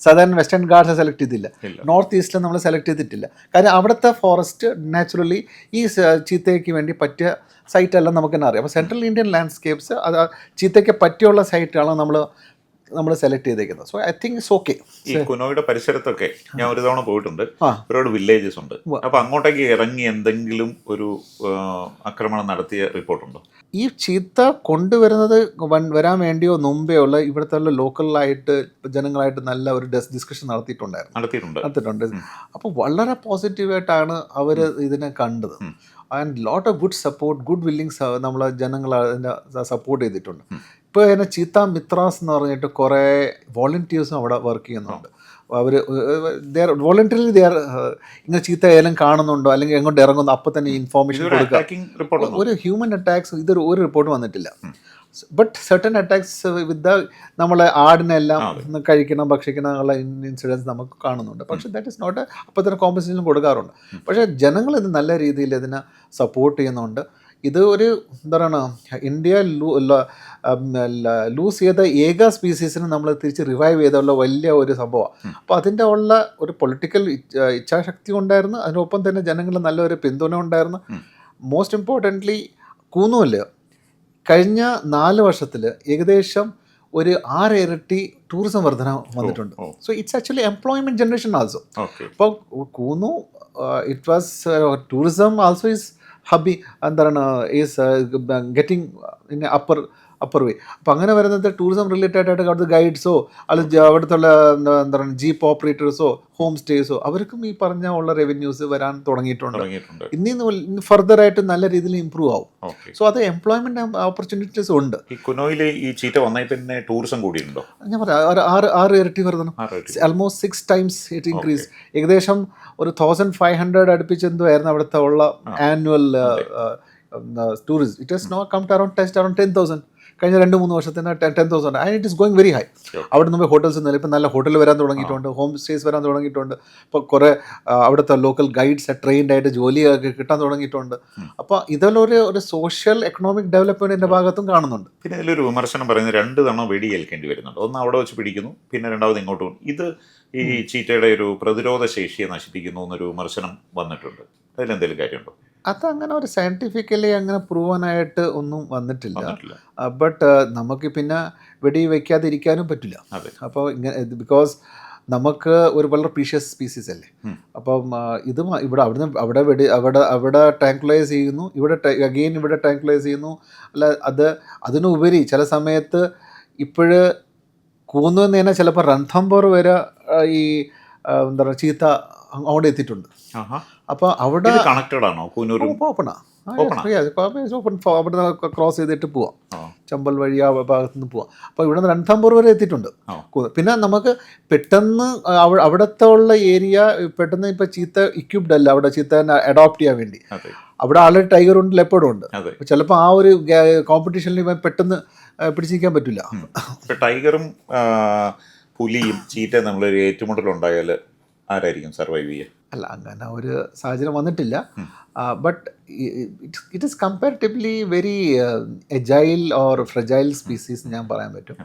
സദേൺ വെസ്റ്റേൺ ഗാർഡ്സ് സെലക്ട് ചെയ്തില്ല, നോർത്ത് ഈസ്റ്റിൽ നമ്മൾ സെലക്ട് ചെയ്തിട്ടില്ല. കാര്യം അവിടുത്തെ ഫോറസ്റ്റ് നാച്ചുറലി ഈ ചീത്തയ്ക്ക് വേണ്ടി പറ്റിയ സൈറ്റെല്ലാം നമുക്ക് തന്നെ അറിയാം. അപ്പോൾ സെൻട്രൽ ഇന്ത്യൻ ലാൻഡ്സ്കേപ്സ് അത് ചീത്തയ്ക്ക് പറ്റിയുള്ള സൈറ്റാണ് നമ്മൾ സെലക്ട് ചെയ്തേക്കുന്നത്. So I think it's okay. ഈ കുനോയുടെ പരിസരത്തൊക്കെ ഞാൻ ഒരു തവണ പോയിട്ടുണ്ട്, ഒരുപാട് വില്ലേജസ് ഉണ്ട്. അപ്പൊ അങ്ങോട്ടേക്ക് ഇറങ്ങി എന്തെങ്കിലും ഒരു ആക്രമണം നടത്തിയ റിപ്പോർട്ടുണ്ടോ? ഈ ചീത്ത കൊണ്ടുവരുന്നത് വരാൻ വേണ്ടിയോ മുമ്പേ ഉള്ള ഇവിടുത്തെ ലോക്കലായിട്ട് ജനങ്ങളായിട്ട് നല്ല ഒരു ഡിസ്കഷൻ നടത്തിയിട്ടുണ്ട്. അപ്പോൾ വളരെ പോസിറ്റീവായിട്ടാണ് അവർ ഇതിനെ കണ്ടത്. And lot of good support, good willings നമ്മളെ ജനങ്ങൾ അതിനെ സപ്പോർട്ട് ചെയ്തിട്ടുണ്ട്. ഇപ്പോൾ തന്നെ ചീത്ത മിത്രാസ് എന്ന് പറഞ്ഞിട്ട് കുറേ വോളണ്ടിയേഴ്സും അവിടെ വർക്ക് ചെയ്യുന്നുണ്ട്. അവർ വോളണ്ടറിലി ഇങ്ങനെ ചീത്ത ഏലം കാണുന്നുണ്ടോ അല്ലെങ്കിൽ എങ്ങോട്ട് ഇറങ്ങുന്നു അപ്പോൾ തന്നെ ഇൻഫോർമേഷൻ കൊടുക്കുക. ഒരു ഹ്യൂമൻ അറ്റാക്സ് ഒരു റിപ്പോർട്ട് വന്നിട്ടില്ല. ബട്ട് സർട്ടൻ അറ്റാക്സ് വിത്ത് നമ്മളെ ആടിനെല്ലാം ഭക്ഷിക്കണം എന്നുള്ള ഇൻസിഡൻസ് നമുക്ക് കാണുന്നുണ്ട്. പക്ഷേ ദാറ്റ് ഇസ് നോട്ട് അപ്പോൾ തന്നെ കോമ്പൻസേഷൻ കൊടുക്കാറുണ്ട്. പക്ഷേ ജനങ്ങൾ ഇത് നല്ല രീതിയിൽ ഇതിനെ സപ്പോർട്ട് ചെയ്യുന്നുണ്ട്. ഇത് ഒരു എന്താ പറയുക, ഇന്ത്യ ലൂസ് ചെയ്ത ഏക സ്പീസീസിന് നമ്മൾ തിരിച്ച് റിവൈവ് ചെയ്തുള്ള വലിയ ഒരു സംഭവമാണ്. അപ്പോൾ അതിൻ്റെ ഉള്ള ഒരു പൊളിറ്റിക്കൽ ഇച്ഛാശക്തി ഉണ്ടായിരുന്നു, അതിനൊപ്പം തന്നെ ജനങ്ങളുടെ നല്ലൊരു പിന്തുണ ഉണ്ടായിരുന്നു. മോസ്റ്റ് ഇമ്പോർട്ടൻ്റ്ലി കൂന്നുമല്ല, കഴിഞ്ഞ 4 വർഷത്തിൽ ഏകദേശം ഒരു 6 ഇരട്ടി ടൂറിസം വർധന വന്നിട്ടുണ്ട്. So it's actually employment generation also. അപ്പോൾ കൂന്നു it was tourism also is ഹബി എന്താ പറയുക is getting in upper way. അപ്പോൾ അങ്ങനെ വരുന്നത് ടൂറിസം റിലേറ്റഡ് ആയിട്ട് അവിടുത്തെ ഗൈഡ്സോ അല്ലെങ്കിൽ അവിടുത്തെ എന്താ പറയുക ജീപ്പ് ഓപ്പറേറ്റേഴ്സോ ഹോം സ്റ്റേസോ അവർക്കും ഈ പറഞ്ഞ ഉള്ള റവന്യൂസ് വരാൻ തുടങ്ങിയിട്ടുണ്ട്. ഇന്ന് ഫർദർ ആയിട്ട് നല്ല രീതിയിൽ ഇമ്പ്രൂവ് ആവും. സോ അത് എംപ്ലോയ്മെന്റ് ഓപ്പർച്യൂണിറ്റീസ് ഉണ്ട്. ഈ കുനോയിൽ ഈ ചീറ്റ വന്നതിൽ പിന്നെ ടൂറിസം കൂടിയിട്ടുണ്ടോ? ഞാൻ പറയാം, 6 ഇരട്ടി വർധനം, ആൾമോസ്റ്റ് 6 ടൈംസ് ഇറ്റ് ഇൻക്രീസ്. ഏകദേശം ഒരു 1500 അടുപ്പിച്ചെന്തോ ആയിരുന്നു അവിടുത്തെ ഉള്ള annual tourist. It has now come to around 10,000 കഴിഞ്ഞ 2-3 വർഷത്തിന് 10,000 and it is going very high. അവിടെ നിന്ന് ഹോട്ടൽസ് ഒന്നുമില്ല, ഇപ്പം നല്ല ഹോട്ടൽ വരാൻ തുടങ്ങിയിട്ടുണ്ട്, ഹോം സ്റ്റേസ് വരാൻ തുടങ്ങിയിട്ടുണ്ട്. ഇപ്പോൾ കുറേ അവിടുത്തെ ലോക്കൽ ഗൈഡ്സ് ട്രെയിൻഡ് ആയിട്ട് ജോലിയൊക്കെ കിട്ടാൻ തുടങ്ങിയിട്ടുണ്ട്. അപ്പോൾ ഇതെല്ലാം ഒരു സോഷ്യൽ എക്കണോമിക് ഡെവലപ്മെൻറ്റിൻ്റെ ഭാഗത്തും കാണുന്നുണ്ട്. പിന്നെ ഇതിലൊരു വിമർശനം പറയുന്നത് 2 തവണ വെടിയേൽക്കേണ്ടി വരുന്നുണ്ട്. ഒന്ന് അവിടെ വെച്ച് പിടിക്കുന്നു, പിന്നെ രണ്ടാമത് ഇങ്ങോട്ട് പോകുന്നു. ഇത് ഈ ചീറ്റയുടെ ഒരു പ്രതിരോധ ശേഷിയെ നശിപ്പിക്കുന്നു എന്നൊരു വിമർശനം വന്നിട്ടുണ്ട്. അതിലെന്തെങ്കിലും കാര്യമുണ്ടോ? അതങ്ങനെ ഒരു സയൻറ്റിഫിക്കലി അങ്ങനെ പ്രൂവനായിട്ട് ഒന്നും വന്നിട്ടില്ല. ബട്ട് നമുക്ക് പിന്നെ വെടി വയ്ക്കാതിരിക്കാനും പറ്റില്ല. അപ്പോൾ ഇങ്ങനെ ബിക്കോസ് നമുക്ക് ഒരു വളരെ പ്രീഷ്യസ് സ്പീസീസ് അല്ലേ. അപ്പം ഇത് അവിടെ ട്രാങ്കുലൈസ് ചെയ്യുന്നു, ഇവിടെ ട്രാങ്കുലൈസ് ചെയ്യുന്നു. അല്ല അതിനുപരി ചില സമയത്ത് ഇപ്പോഴ് കൂന്നു എന്ന് തന്നെ ചിലപ്പോൾ രൺഥംബോർ വരെ ഈ എന്താ പറയുക ചീത്ത അവിടെ എത്തിയിട്ടുണ്ട്. അപ്പോൾ അവിടെ കണക്റ്റഡ് ആണോ? ഓപ്പണാ, അവിടെ ക്രോസ് ചെയ്തിട്ട് പോവാം, ചമ്പൽ വഴി ആ ഭാഗത്തു നിന്ന് പോവാം. അപ്പോൾ ഇവിടെ നിന്ന് രൺഥംബോർ വരെ എത്തിയിട്ടുണ്ട്. പിന്നെ നമുക്ക് പെട്ടെന്ന് അവിടുത്തെ ഉള്ള ഏരിയ പെട്ടെന്ന് ഇപ്പോൾ ചീത്ത ഇക്വിപ്ഡ് അല്ല അവിടെ ചീത്തനെ അഡോപ്റ്റ് ചെയ്യാൻ വേണ്ടി. അവിടെ ആൾറെഡി ടൈഗറും ഉണ്ട്, ലെപ്പേർഡും ഉണ്ട്. ചിലപ്പോൾ ആ ഒരു കോമ്പറ്റീഷനിൽ പെട്ടെന്ന് പിടിച്ചിരിക്കാൻ പറ്റില്ല. ടൈഗറും പുലിയും ചീറ്റ നമ്മളൊരു ഏറ്റുമുട്ടലുണ്ടായാൽ ആരായിരിക്കും സർവൈവ് ചെയ്യുക? അല്ല, അങ്ങനെ ഒരു സാഹചര്യം വന്നിട്ടില്ല. But it is comparatively very agile or fragile species ഞാൻ പറയാൻ പറ്റും.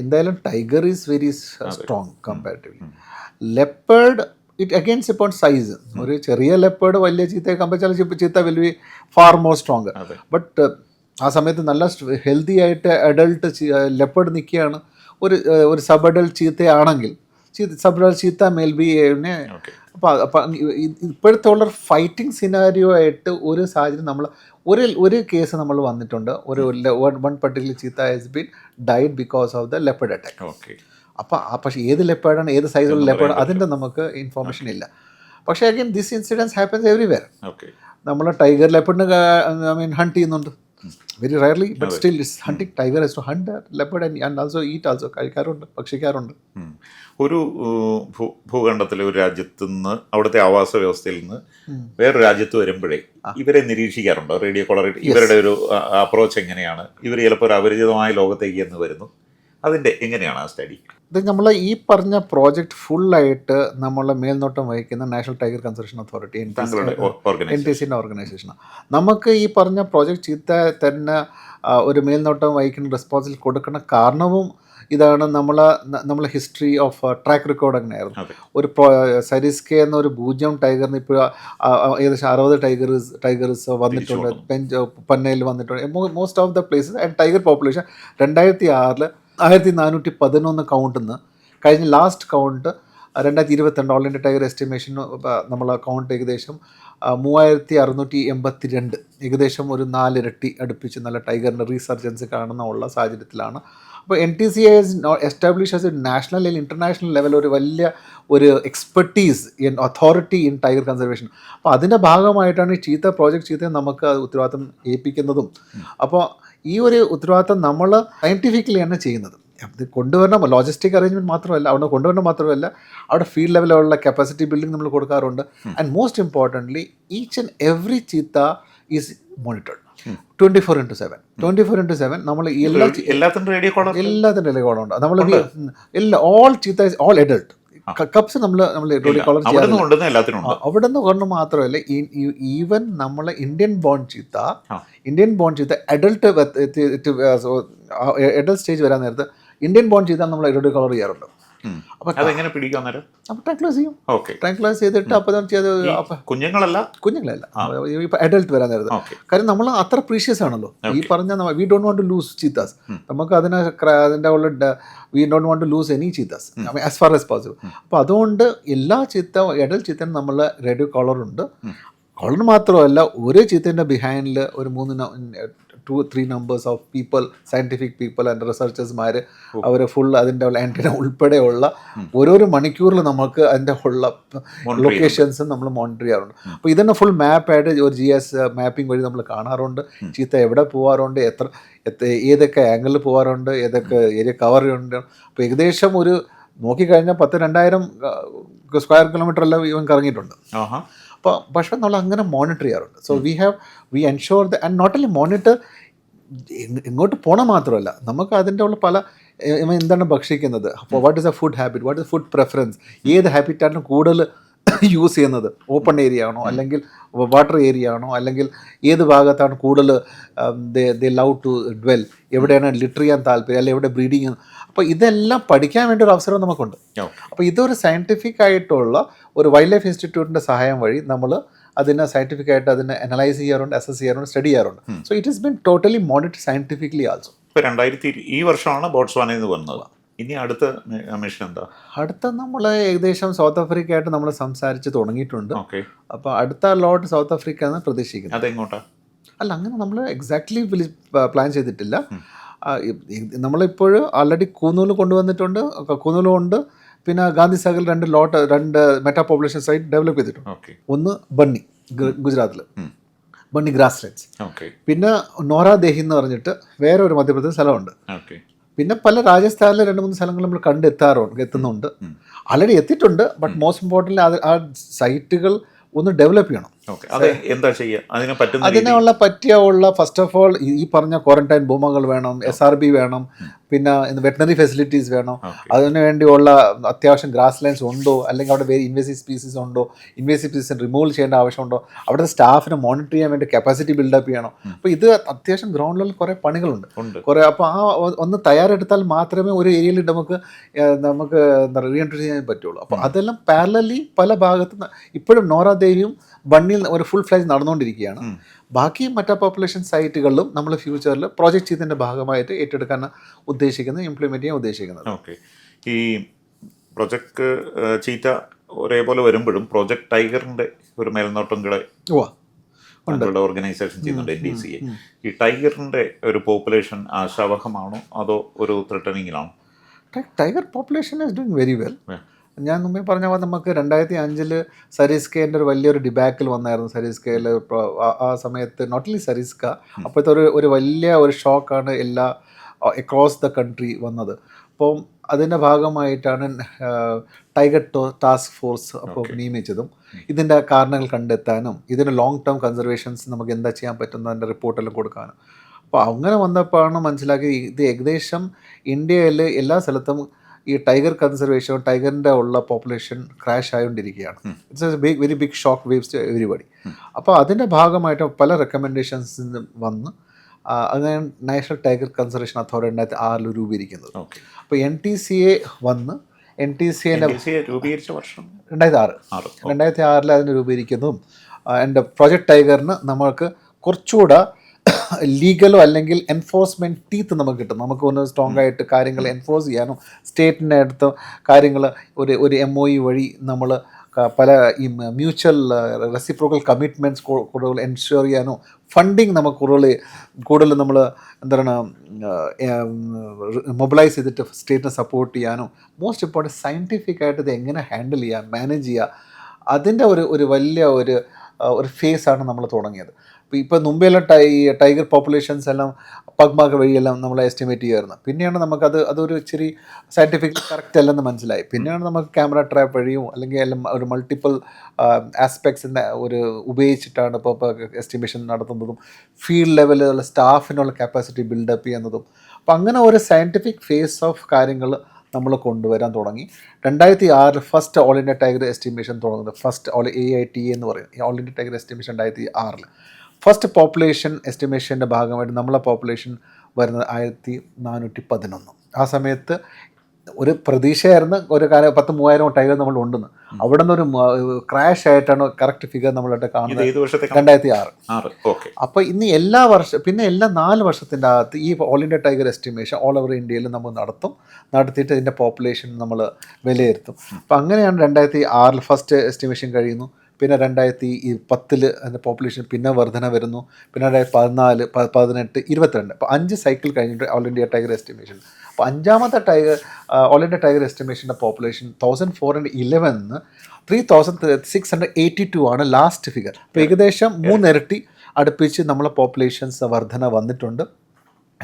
എന്തായാലും tiger is very strong comparatively. Leopard it against ഇപ്പോൾ സൈസ്. ഒരു ചെറിയ ലെപ്പേർഡ് വലിയ ചീത്തയെ കമ്പയർ ചെയ്താൽ ചീത്ത will be far more strong. But ആ സമയത്ത് നല്ല ഹെൽത്തി ആയിട്ട് അഡൾട്ട് ലെപ്പേർഡ് നിൽക്കുകയാണ്. ഒരു സബ് അഡൾട്ട് ചീത്തയാണെങ്കിൽ സബ്രൽ ചീത്ത മേൽബിനെ. ഓക്കെ. അപ്പം ഇപ്പോഴത്തെ ഉള്ള ഫൈറ്റിംഗ് സിനാരിയോ ആയിട്ട് ഒരു സാഹചര്യം നമ്മൾ ഒരു കേസ് നമ്മൾ വന്നിട്ടുണ്ട്. വൺ പർട്ടിക്കുലർ ചീത്ത has been died because of the leopard attack. Okay. അപ്പോൾ പക്ഷേ ഏത് ലെപ്പേർഡാണ്, ഏത് സൈസുള്ള ലെപ്പേർഡ്, അതിൻ്റെ നമുക്ക് ഇൻഫോർമേഷൻ ഇല്ല. പക്ഷേ again this incidence happens everywhere. Okay. നമ്മൾ ടൈഗർ ലെപ്പേർഡിന് ഹണ്ട് ചെയ്യുന്നുണ്ട്, very rarely, but still it's hunting. Tiger has to hunt leopard and also eat also, കഴിക്കാറുണ്ട്, ഭക്ഷിക്കാറുണ്ട്. ഒരു ഭൂഖണ്ഡത്തിലെ ഒരു രാജ്യത്തു നിന്ന്, അവിടുത്തെ ആവാസ വ്യവസ്ഥയിൽ നിന്ന് വേറൊരു രാജ്യത്ത് വരുമ്പോഴേ ഇവരെ നിരീക്ഷിക്കാറുണ്ടോ? റേഡിയോ കോളർ ഇവരുടെ ഒരു അപ്രോച്ച് എങ്ങനെയാണ്? ഇവർ ചിലപ്പോൾ ഒരു അപരിചിതമായ ലോകത്തേക്ക് എന്ന് വരുന്നു, അതിൻ്റെ എങ്ങനെയാണ് ആ സ്റ്റഡി? ഇത് നമ്മൾ ഈ പറഞ്ഞ പ്രോജക്റ്റ് ഫുള്ളായിട്ട് നമ്മളെ മേൽനോട്ടം വഹിക്കുന്ന national tiger conservation authority, NTC ഓർഗനൈസേഷനാണ്. നമുക്ക് ഈ പറഞ്ഞ പ്രോജക്റ്റ് ചീത്ത തന്നെ ഒരു മേൽനോട്ടം വഹിക്കുന്ന റെസ്പോൺസിൽ കൊടുക്കുന്ന കാരണവും ഇതാണ്. നമ്മളെ ഹിസ്റ്ററി ഓഫ് ട്രാക്ക് റെക്കോർഡ് അങ്ങനെയായിരുന്നു. ഒരു സരിസ്കെ എന്നൊരു 0 ടൈഗറിന് ഇപ്പോൾ ഏകദേശം 60 ടൈഗേഴ്സ് വന്നിട്ടുണ്ട്. പന്നയിൽ വന്നിട്ടുണ്ട്, most of the places. And tiger population 2006 1411 കൗണ്ടിൽ നിന്ന് കഴിഞ്ഞ last count 2022 all India tiger estimation നമ്മൾ കൗണ്ട് ഏകദേശം 3682, ഏകദേശം ഒരു 4 ഇരട്ടി അടുപ്പിച്ച് നല്ല ടൈഗറിൻ്റെ റീസർജൻസ് കാണുന്ന ഉള്ള സാഹചര്യത്തിലാണ്. അപ്പോൾ NTC has establish as A national അല്ലെങ്കിൽ ഇൻ്റർനാഷണൽ ലെവൽ ഒരു വലിയ ഒരു expertise in authority in tiger conservation. അപ്പോൾ അതിൻ്റെ ഭാഗമായിട്ടാണ് ഈ ചീത്തയെ നമുക്ക് ഉത്തരവാദിത്തം ഏൽപ്പിക്കുന്നതും. അപ്പോൾ ഈ ഒരു ഉത്തരവാദിത്തം നമ്മൾ സയൻറ്റിഫിക്കലി തന്നെ ചെയ്യുന്നത്. ഇത് കൊണ്ടുവരണം, ലോജിസ്റ്റിക് അറേഞ്ച്മെൻറ്റ് മാത്രമല്ല, അവിടെ കൊണ്ടുവരണം മാത്രമല്ല, അവിടെ ഫീൽഡ് ലെവലുള്ള കപ്പാസിറ്റി ബിൽഡിംഗ് നമ്മൾ കൊടുക്കാറുണ്ട്. And most importantly each and every cheetah is monitored 24/7. നമ്മൾ എല്ലാത്തിൻ്റെ റേഡിയോ കോളർ ഉണ്ട്. നമ്മൾ ഓൾ ചീത്ത ഓൾ അഡൾട്ട് കപ്സ് നമ്മൾ റേഡിയോ കോളർ അവിടെ നിന്ന് കൊണ്ട് മാത്രമല്ല, ഈവൻ നമ്മളെ ഇന്ത്യൻ ബോൺ ചീത്ത അഡൾട്ട് സ്റ്റേജ് വരാൻ നേരത്ത് ഇന്ത്യൻ ബോൺ ചീത്ത നമ്മൾ റേഡിയോ കോളർ ചെയ്യാറുണ്ട്. അപ്പോൾ അതെങ്ങനെ പിടിക്കാൻ നേരം? അപ്പോൾ ട്രാങ്ക്ലൈസ് ചെയ്യും. ട്രാങ്ക്ലൈസ് ചെയ്തിട്ട് അപ്പോൾ കുഞ്ഞുങ്ങളല്ല ഇപ്പോൾ അഡൾട്ട് വരാൻ നേരത്ത്. കാര്യം നമ്മൾ അത്ര പ്രീഷ്യസ് ആണല്ലോ. ഈ പറഞ്ഞ we don't want to lose cheetahs. നമുക്ക് അതിൻ്റെ ഉള്ള we don't want to lose any cheetahs as far as possible. അപ്പോൾ അതുകൊണ്ട് എല്ലാ അഡൾട്ട് ചീത്തനും നമ്മൾ റേഡിയോ കോളറുണ്ട്. കോളർ മാത്രമല്ല, ഒരു ചീത്തേൻ്റെ ബിഹൈൻഡിൽ ഒരു 2-3 numbers of people, scientific people and റിസർച്ചേഴ്സ്മാർ, അവർ ഫുൾ അതിൻ്റെ ഉള്ള ആൻറ്റിന ഉൾപ്പെടെയുള്ള ഓരോരോ മണിക്കൂറിൽ നമുക്ക് അതിൻ്റെ ഉള്ള ലൊക്കേഷൻസും നമ്മൾ മോണിറ്റർ ചെയ്യാറുണ്ട്. അപ്പോൾ ഇതന്നെ ഫുൾ മാപ്പായിട്ട് ഒരു GS മാപ്പിംഗ് വഴി നമ്മൾ കാണാറുണ്ട്. ചീത്ത എവിടെ പോകാറുണ്ട്, ഏതൊക്കെ ആംഗിളിൽ പോകാറുണ്ട്, ഏതൊക്കെ ഏരിയ കവർ ചെയ്യുന്നുണ്ട്. അപ്പോൾ ഏകദേശം ഒരു നോക്കിക്കഴിഞ്ഞാൽ 10,000-2000 സ്ക്വയർ കിലോമീറ്റർ എല്ലാം ഇവൻ കറങ്ങിയിട്ടുണ്ട്. അപ്പോൾ പക്ഷേ നമ്മൾ അങ്ങനെ മോണിറ്റർ ചെയ്യാറുണ്ട്. So we ensure and not only monitor, ഇങ്ങോട്ട് പോകണം മാത്രമല്ല, നമുക്ക് അതിൻ്റെ ഉള്ള പല എന്താണ് ഭക്ഷിക്കുന്നത്, അപ്പോൾ what is A food habit, what is food preference, ഏത് ഹാബിറ്റാണ് കൂടുതൽ യൂസ് ചെയ്യുന്നത്, ഓപ്പൺ ഏരിയ ആണോ അല്ലെങ്കിൽ വാട്ടർ ഏരിയ ആണോ, അല്ലെങ്കിൽ ഏത് ഭാഗത്താണ് കൂടുതൽ ദേ ലവ് ടു ഡ്വെൽ, എവിടെയാണ് ലിറ്റർ ചെയ്യാൻ താല്പര്യം, അല്ലെങ്കിൽ എവിടെ ബ്രീഡിങ് ചെയ്യുന്നത്. അപ്പോൾ ഇതെല്ലാം പഠിക്കാൻ വേണ്ടി ഒരു അവസരം നമുക്കുണ്ട്. അപ്പോൾ ഇതൊരു സയൻറ്റിഫിക് ആയിട്ടുള്ള ഒരു വൈൽഡ് ലൈഫ് ഇൻസ്റ്റിറ്റ്യൂട്ടിൻ്റെ സഹായം വഴി നമ്മൾ അതിനെ സയൻറ്റിഫിക് ആയിട്ട് അതിനെ അനലൈസ് ചെയ്യാറുണ്ട്, അസസ് ചെയ്യാറുണ്ട്, സ്റ്റഡി ചെയ്യാറുണ്ട്. So it is been totally monitor scientifically also. ഇപ്പോൾ ഈ വർഷമാണ് ബോട്സ്വാനയിൽ നിന്ന് വന്നത്. ഇനി അടുത്ത മിഷൻ എന്താ? അടുത്ത നമ്മൾ ഏകദേശം സൗത്ത് ആഫ്രിക്ക ആയിട്ട് നമ്മൾ സംസാരിച്ച് തുടങ്ങിയിട്ടുണ്ട്. അപ്പോൾ അടുത്ത ലോട്ട് സൗത്ത് ആഫ്രിക്ക എന്ന് പ്രതീക്ഷിക്കുന്നത്. അതെങ്ങോട്ടാ? അല്ല, അങ്ങനെ നമ്മൾ എക്സാക്ട്ലി പ്ലാൻ ചെയ്തിട്ടില്ല. നമ്മളിപ്പോൾ ആൾറെഡി കൂന്നൂല് കൊണ്ടുവന്നിട്ടുണ്ട്, കൂന്നൂലുണ്ട്. പിന്നെ ഗാന്ധിസാഗറിൽ 2 മെറ്റാ പോപ്പുലേഷൻ സൈറ്റ് ഡെവലപ്പ് ചെയ്തിട്ടുണ്ട്. ഒന്ന് ബണ്ണി, ഗുജറാത്തിൽ ബണ്ണി ഗ്രാസ് ലാൻഡ്സ്. പിന്നെ നോറാദേഹി എന്ന് പറഞ്ഞിട്ട് വേറെ ഒരു മധ്യപ്രദേശ് സ്ഥലമുണ്ട്. പിന്നെ പല രാജസ്ഥാനിലെ 2-3 സ്ഥലങ്ങൾ നമ്മൾ എത്തുന്നുണ്ട്. ആൾറെഡി എത്തിയിട്ടുണ്ട്. ബട്ട് മോസ്റ്റ് ഇമ്പോർട്ടൻ്റ് ആ സൈറ്റുകൾ ഒന്ന് ഡെവലപ്പ് ചെയ്യണം. എന്താ ചെയ്യുക? അതിനുള്ള ഫസ്റ്റ് ഓഫ് ഓൾ ഈ പറഞ്ഞ ക്വാറന്റൈൻ ഭൂമകൾ വേണം, SRB വേണം, പിന്നെ വെറ്റനറി ഫെസിലിറ്റീസ് വേണം. അതിനു വേണ്ടിയുള്ള അത്യാവശ്യം ഗ്രാസ് ലാൻഡ്സ് ഉണ്ടോ, അല്ലെങ്കിൽ അവിടെ വേറെ ഇൻവേസീവ് സ്പീസീസ് ഉണ്ടോ, ഇൻവേസീവ് സ്പീസീസ് റിമൂവ് ചെയ്യേണ്ട ആവശ്യമുണ്ടോ, അവിടുത്തെ സ്റ്റാഫിനെ മോണിറ്റർ ചെയ്യാൻ വേണ്ടി കപ്പാസിറ്റി ബിൽഡപ്പ് ചെയ്യണം. അപ്പോൾ ഇത് അത്യാവശ്യം ഗ്രൗണ്ട് ലെവലിൽ കുറേ പണികളുണ്ട്, കുറേ. അപ്പോൾ ആ ഒന്ന് തയ്യാറെടുത്താൽ മാത്രമേ ഒരു ഏരിയയിൽ നമുക്ക് റീഎൻട്രി ചെയ്യാൻ പറ്റുള്ളൂ. അപ്പോൾ അതെല്ലാം പാരലലി പല ഭാഗത്തും ഇപ്പോഴും നോറാദേവിയും ബണ്ണിൽ ഒരു ഫുൾ ഫ്ലാജ് നടന്നുകൊണ്ടിരിക്കുകയാണ്. ബാക്കി മറ്റു പോപ്പുലേഷൻ സൈറ്റുകളിലും നമ്മൾ ഫ്യൂച്ചറിൽ പ്രോജക്റ്റ് ചെയ്തതിൻ്റെ ഭാഗമായിട്ട് ഏറ്റെടുക്കാൻ ഉദ്ദേശിക്കുന്നത്, ഇംപ്ലിമെൻറ്റ് ചെയ്യാൻ ഉദ്ദേശിക്കുന്നത്. ഈ പ്രൊജക്ട് ചീറ്റ ഒരേപോലെ വരുമ്പോഴും പ്രൊജക്ട് ടൈഗറിൻ്റെ ഒരു മേൽനോട്ടം കൂടെ ഓ ഞങ്ങളുടെ ഓർഗനൈസേഷൻ ചെയ്യുന്നുണ്ട് NTCA. ഈ ടൈഗറിൻ്റെ ഒരു പോപ്പുലേഷൻ ആശാവഹമാണോ അതോ ഒരു ത്രെട്ടനിങ്ങിലാണോ? Tiger population is doing very well. Yeah. ഞാൻ മുമ്പേ പറഞ്ഞ പോലെ നമുക്ക് 2005 സരീസ്കേൻ്റെ ഒരു വലിയൊരു ഡിബാക്കിൽ വന്നായിരുന്നു. സരീസ്കയിൽ ആ സമയത്ത് നോട്ട് ഓൺലി സരീസ്ക, അപ്പോഴത്തെ ഒരു വലിയ ഒരു ഷോക്കാണ് എല്ലാ അക്രോസ് ദ കൺട്രി വന്നത്. അപ്പം അതിൻ്റെ ഭാഗമായിട്ടാണ് ടൈഗർ ടാസ്ക് ഫോഴ്സ് അപ്പോൾ നിയമിച്ചതും ഇതിൻ്റെ കാരണങ്ങൾ കണ്ടെത്താനും ഇതിന് ലോങ് ടേം കൺസർവേഷൻസ് നമുക്ക് എന്താ ചെയ്യാൻ പറ്റുന്നതിൻ്റെ റിപ്പോർട്ടെല്ലാം കൊടുക്കാനും. അപ്പോൾ അങ്ങനെ വന്നപ്പോഴാണ് മനസ്സിലാക്കി ഇത് ഏകദേശം ഇന്ത്യയിൽ എല്ലാ സ്ഥലത്തും ഈ ടൈഗർ കൺസർവേഷൻ ടൈഗറിൻ്റെ ഉള്ള പോപ്പുലേഷൻ ക്രാഷ് ആയിക്കൊണ്ടിരിക്കുകയാണ്. It's a very big shock waves to everybody. അപ്പോൾ അതിൻ്റെ ഭാഗമായിട്ട് പല റെക്കമെൻഡേഷൻസ് വന്ന് അങ്ങനെ നാഷണൽ ടൈഗർ കൺസർവേഷൻ അതോറിറ്റി 2006 രൂപീകരിക്കുന്നത്. അപ്പോൾ NTCA വന്ന് NTCA രൂപീകരിച്ച വർഷം 2006 അതിന് രൂപീകരിക്കുന്നതും എൻ്റെ പ്രോജക്റ്റ് ടൈഗറിന് നമ്മൾക്ക് കുറച്ചുകൂടെ ലീഗലോ അല്ലെങ്കിൽ എൻഫോഴ്സ്മെൻറ്റ് ടീത്ത് നമുക്ക് കിട്ടും. നമുക്ക് ഒന്ന് സ്ട്രോങ് ആയിട്ട് കാര്യങ്ങൾ എൻഫോഴ്സ് ചെയ്യാനും സ്റ്റേറ്റിൻ്റെ അടുത്ത് കാര്യങ്ങൾ ഒരു MOE വഴി നമ്മൾ പല ഈ മ്യൂച്വൽ റെസിപ്രോക്കൽ കമ്മിറ്റ്മെൻറ്റ്സ് കൂടുതൽ എൻഷുർ ചെയ്യാനോ ഫണ്ടിങ് നമുക്ക് കൂടുതൽ നമ്മൾ എന്താണ് മൊബിലൈസ് ചെയ്തിട്ട് സ്റ്റേറ്റിനെ സപ്പോർട്ട് ചെയ്യാനോ മോസ്റ്റ് ഇമ്പോർട്ടൻറ്റ് സയൻറ്റിഫിക് ആയിട്ട് ഇത് എങ്ങനെ ഹാൻഡിൽ ചെയ്യുക മാനേജ് ചെയ്യുക അതിൻ്റെ ഒരു വലിയ ഒരു ഫേസാണ് നമ്മൾ തുടങ്ങിയത്. ഇപ്പോൾ മുമ്പെല്ലാം ടൈഗർ പോപ്പുലേഷൻസ് എല്ലാം പഗ്മാക വഴിയെല്ലാം നമ്മൾ എസ്റ്റിമേറ്റ് ചെയ്യുമായിരുന്നു. പിന്നെയാണ് അതൊരു ഇച്ചിരി സയൻറ്റിഫിക് കറക്റ്റ് അല്ലെന്ന് മനസ്സിലായി. പിന്നെയാണ് നമുക്ക് ക്യാമറ ട്രാപ്പ് വഴിയും അല്ലെങ്കിൽ എല്ലാം ഒരു മൾട്ടിപ്പിൾ ആസ്പെക്ട്സിൻ്റെ ഉപയോഗിച്ചിട്ടാണ് ഇപ്പോൾ എസ്റ്റിമേഷൻ നടത്തുന്നതും ഫീൽഡ് ലെവലിലുള്ള സ്റ്റാഫിനുള്ള കപ്പാസിറ്റി ബിൽഡപ്പ് ചെയ്യുന്നതും. അപ്പോൾ അങ്ങനെ ഒരു സയൻറ്റിഫിക് ഫേസ് ഓഫ് കാര്യങ്ങൾ നമ്മൾ കൊണ്ടുവരാൻ തുടങ്ങി. 2006 first all India tiger estimation തുടങ്ങുന്നത്. ഫസ്റ്റ് AITA എന്ന് പറയും all India tiger estimation 2006. First population എസ്റ്റിമേഷൻ്റെ ഭാഗമായിട്ട് നമ്മളെ പോപ്പുലേഷൻ വരുന്നത് 1411. ആ സമയത്ത് ഒരു പ്രതീക്ഷയായിരുന്നു ഒരു കാലം 10,000 ടൈഗർ നമ്മൾ ഉണ്ടെന്ന്. അവിടെ നിന്ന് ഒരു ക്രാഷ് ആയിട്ടാണ് കറക്റ്റ് ഫിഗർ നമ്മളിട്ട് കാണുന്നത് 2006. അപ്പോൾ ഇന്ന് എല്ലാ വർഷം പിന്നെ എല്ലാ 4 വർഷത്തിൻ്റെ അകത്ത് ഈ all India tiger estimation all over ഇന്ത്യയിൽ നമ്മൾ നടത്തിയിട്ട് ഇതിൻ്റെ പോപ്പുലേഷൻ നമ്മൾ വിലയിരുത്തും. അപ്പോൾ അങ്ങനെയാണ് 2006 ഫസ്റ്റ് എസ്റ്റിമേഷൻ കഴിയുന്നു. പിന്നെ 2010 അതിൻ്റെ പോപ്പുലേഷൻ പിന്നെ വർധന വരുന്നു. പിന്നെ 2014, 18, 22 അപ്പോൾ 5 സൈക്കിൾ കഴിഞ്ഞിട്ട് ഓൾ ഇന്ത്യ ടൈഗർ എസ്റ്റിമേഷൻ. അപ്പോൾ 5ാമത്തെ ഓൾ ഇന്ത്യ ടൈഗർ എസ്റ്റിമേഷൻ്റെ പോപ്പുലേഷൻ 1411 3682 ആണ് ലാസ്റ്റ് ഫിഗർ. അപ്പോൾ ഏകദേശം 3 ഇരട്ടി അടുപ്പിച്ച് നമ്മളെ പോപ്പുലേഷൻസ് വർധന വന്നിട്ടുണ്ട്.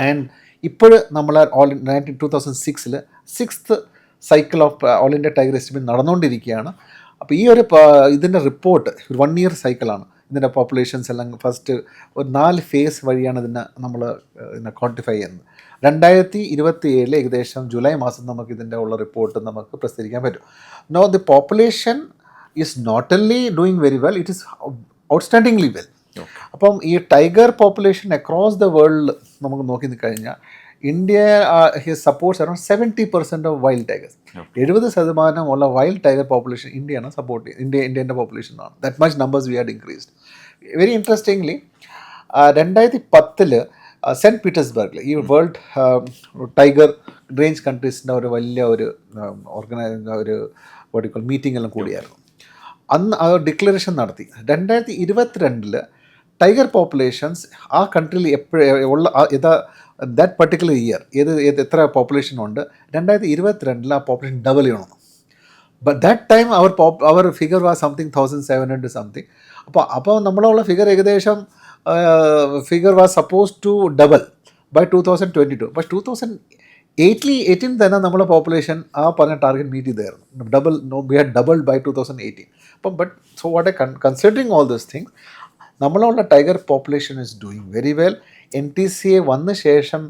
ആൻഡ് ഇപ്പോൾ നമ്മൾ 2006 6th cycle of all India tiger estimate നടന്നുകൊണ്ടിരിക്കുകയാണ്. അപ്പോൾ ഈ ഇതിൻ്റെ റിപ്പോർട്ട് ഒരു 1 ഇയർ സൈക്കിളാണ്. ഇതിൻ്റെ പോപ്പുലേഷൻസ് എല്ലാം ഫസ്റ്റ് ഒരു 4 ഫേസ് വഴിയാണ് നമ്മൾ ക്വാണ്ടിഫൈ ചെയ്യുന്നത്. 2027 ഏകദേശം ജൂലൈ മാസം നമുക്ക് ഇതിൻ്റെ ഉള്ള റിപ്പോർട്ട് നമുക്ക് പ്രസിദ്ധീകരിക്കാൻ പറ്റും. No the population is not only doing very well, it is outstandingly well. അപ്പം ഈ tiger population across the world നമുക്ക് നോക്കി കഴിഞ്ഞാൽ India supports around 70% of wild tigers. 70% ഉള്ള വൈൽഡ് ടൈഗർ പോപ്പുലേഷൻ ഇന്ത്യയാണ് സപ്പോർട്ട് ചെയ്യുന്നത്. ഇന്ത്യൻ്റെ പോപ്പുലേഷനാണ്. That much numbers we had increased. Very interestingly 2010 saint പീറ്റേഴ്സ്ബർഗിൽ ഈ വേൾഡ് ടൈഗർ റേഞ്ച് കൺട്രീസിൻ്റെ ഒരു വലിയ ഒരു മീറ്റിംഗ് എല്ലാം കൂടിയായിരുന്നു. അന്ന് ആ ഡിക്ലറേഷൻ നടത്തി. 2022 ടൈഗർ പോപ്പുലേഷൻസ് ആ കൺട്രിയിൽ എപ്പോഴുള്ള ദാറ്റ് പർട്ടിക്കുലർ ഇയർ എത്ര പോപ്പുലേഷൻ ഉണ്ട് 2022 ആ പോപ്പുലേഷൻ ഡബിൾ ചെയ്യണം. ബട്ട് ദാറ്റ് ടൈം അവർ ഫിഗർ വാസ് സംതിങ് 1700 സംതിങ്. അപ്പോൾ നമ്മളുള്ള ഫിഗർ ഏകദേശം figure was suppose to double by 2022. പക്ഷേ 2018 തന്നെ നമ്മളെ പോപ്പുലേഷൻ ആ പറഞ്ഞ ടാർഗറ്റ് മീറ്റ് ചെയ്തായിരുന്നു. We had double by 2018. But so what considering all these things നമ്മളുള്ള tiger population is doing very well. NTCA വന്ന ശേഷം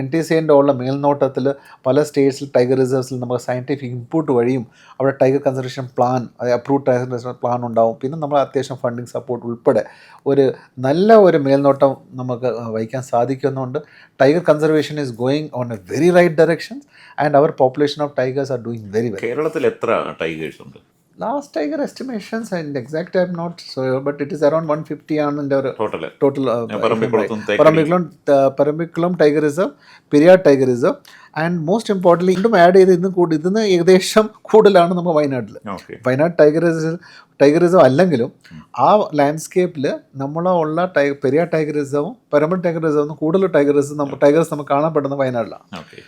NTCAൻ്റെ ഉള്ള മേൽനോട്ടത്തിൽ പല സ്റ്റേറ്റ്സിൽ ടൈഗർ റിസർവ്സിൽ നമുക്ക് സയൻറ്റിഫിക് ഇൻപുട്ട് വഴിയും അവിടെ tiger conservation plan approved tiger conservation plan ഉണ്ടാവും. പിന്നെ നമ്മൾ അത്യാവശ്യം ഫണ്ടിങ് സപ്പോർട്ട് ഉൾപ്പെടെ ഒരു നല്ല ഒരു മേൽനോട്ടം നമുക്ക് വഹിക്കാൻ സാധിക്കുന്നുണ്ട്. Tiger conservation is going on a very right directions and our population of tigers are doing very well. കേരളത്തിൽ എത്ര ടൈഗേഴ്സ് ഉണ്ട്? Last tiger estimations and exact I'm not sure, but it is around 150 ആണ് എൻ്റെ ഒരു total total. പറമ്പിക്കുളത്തും Parambikulam tiger reserve, Periyar tiger reserve, and most importantly ഇതും add ചെയ്ത് ഇതിന്ന് ഏകദേശം കൂടുതലാണ് നമ്മൾ വയനാട്ടിൽ. ഓക്കെ വയനാട് ടൈഗർ റിസർവ് അല്ലെങ്കിലും ആ ലാൻഡ്സ്കേപ്പിൽ നമ്മളുള്ള പെരിയാർ ടൈഗർ റിസർവും പരമ്പര ടൈഗർ റിസർവും കൂടുതൽ ടൈഗേഴ്സ് നമുക്ക് കാണപ്പെടുന്ന വയനാട്ടിലാണ്. ഓക്കെ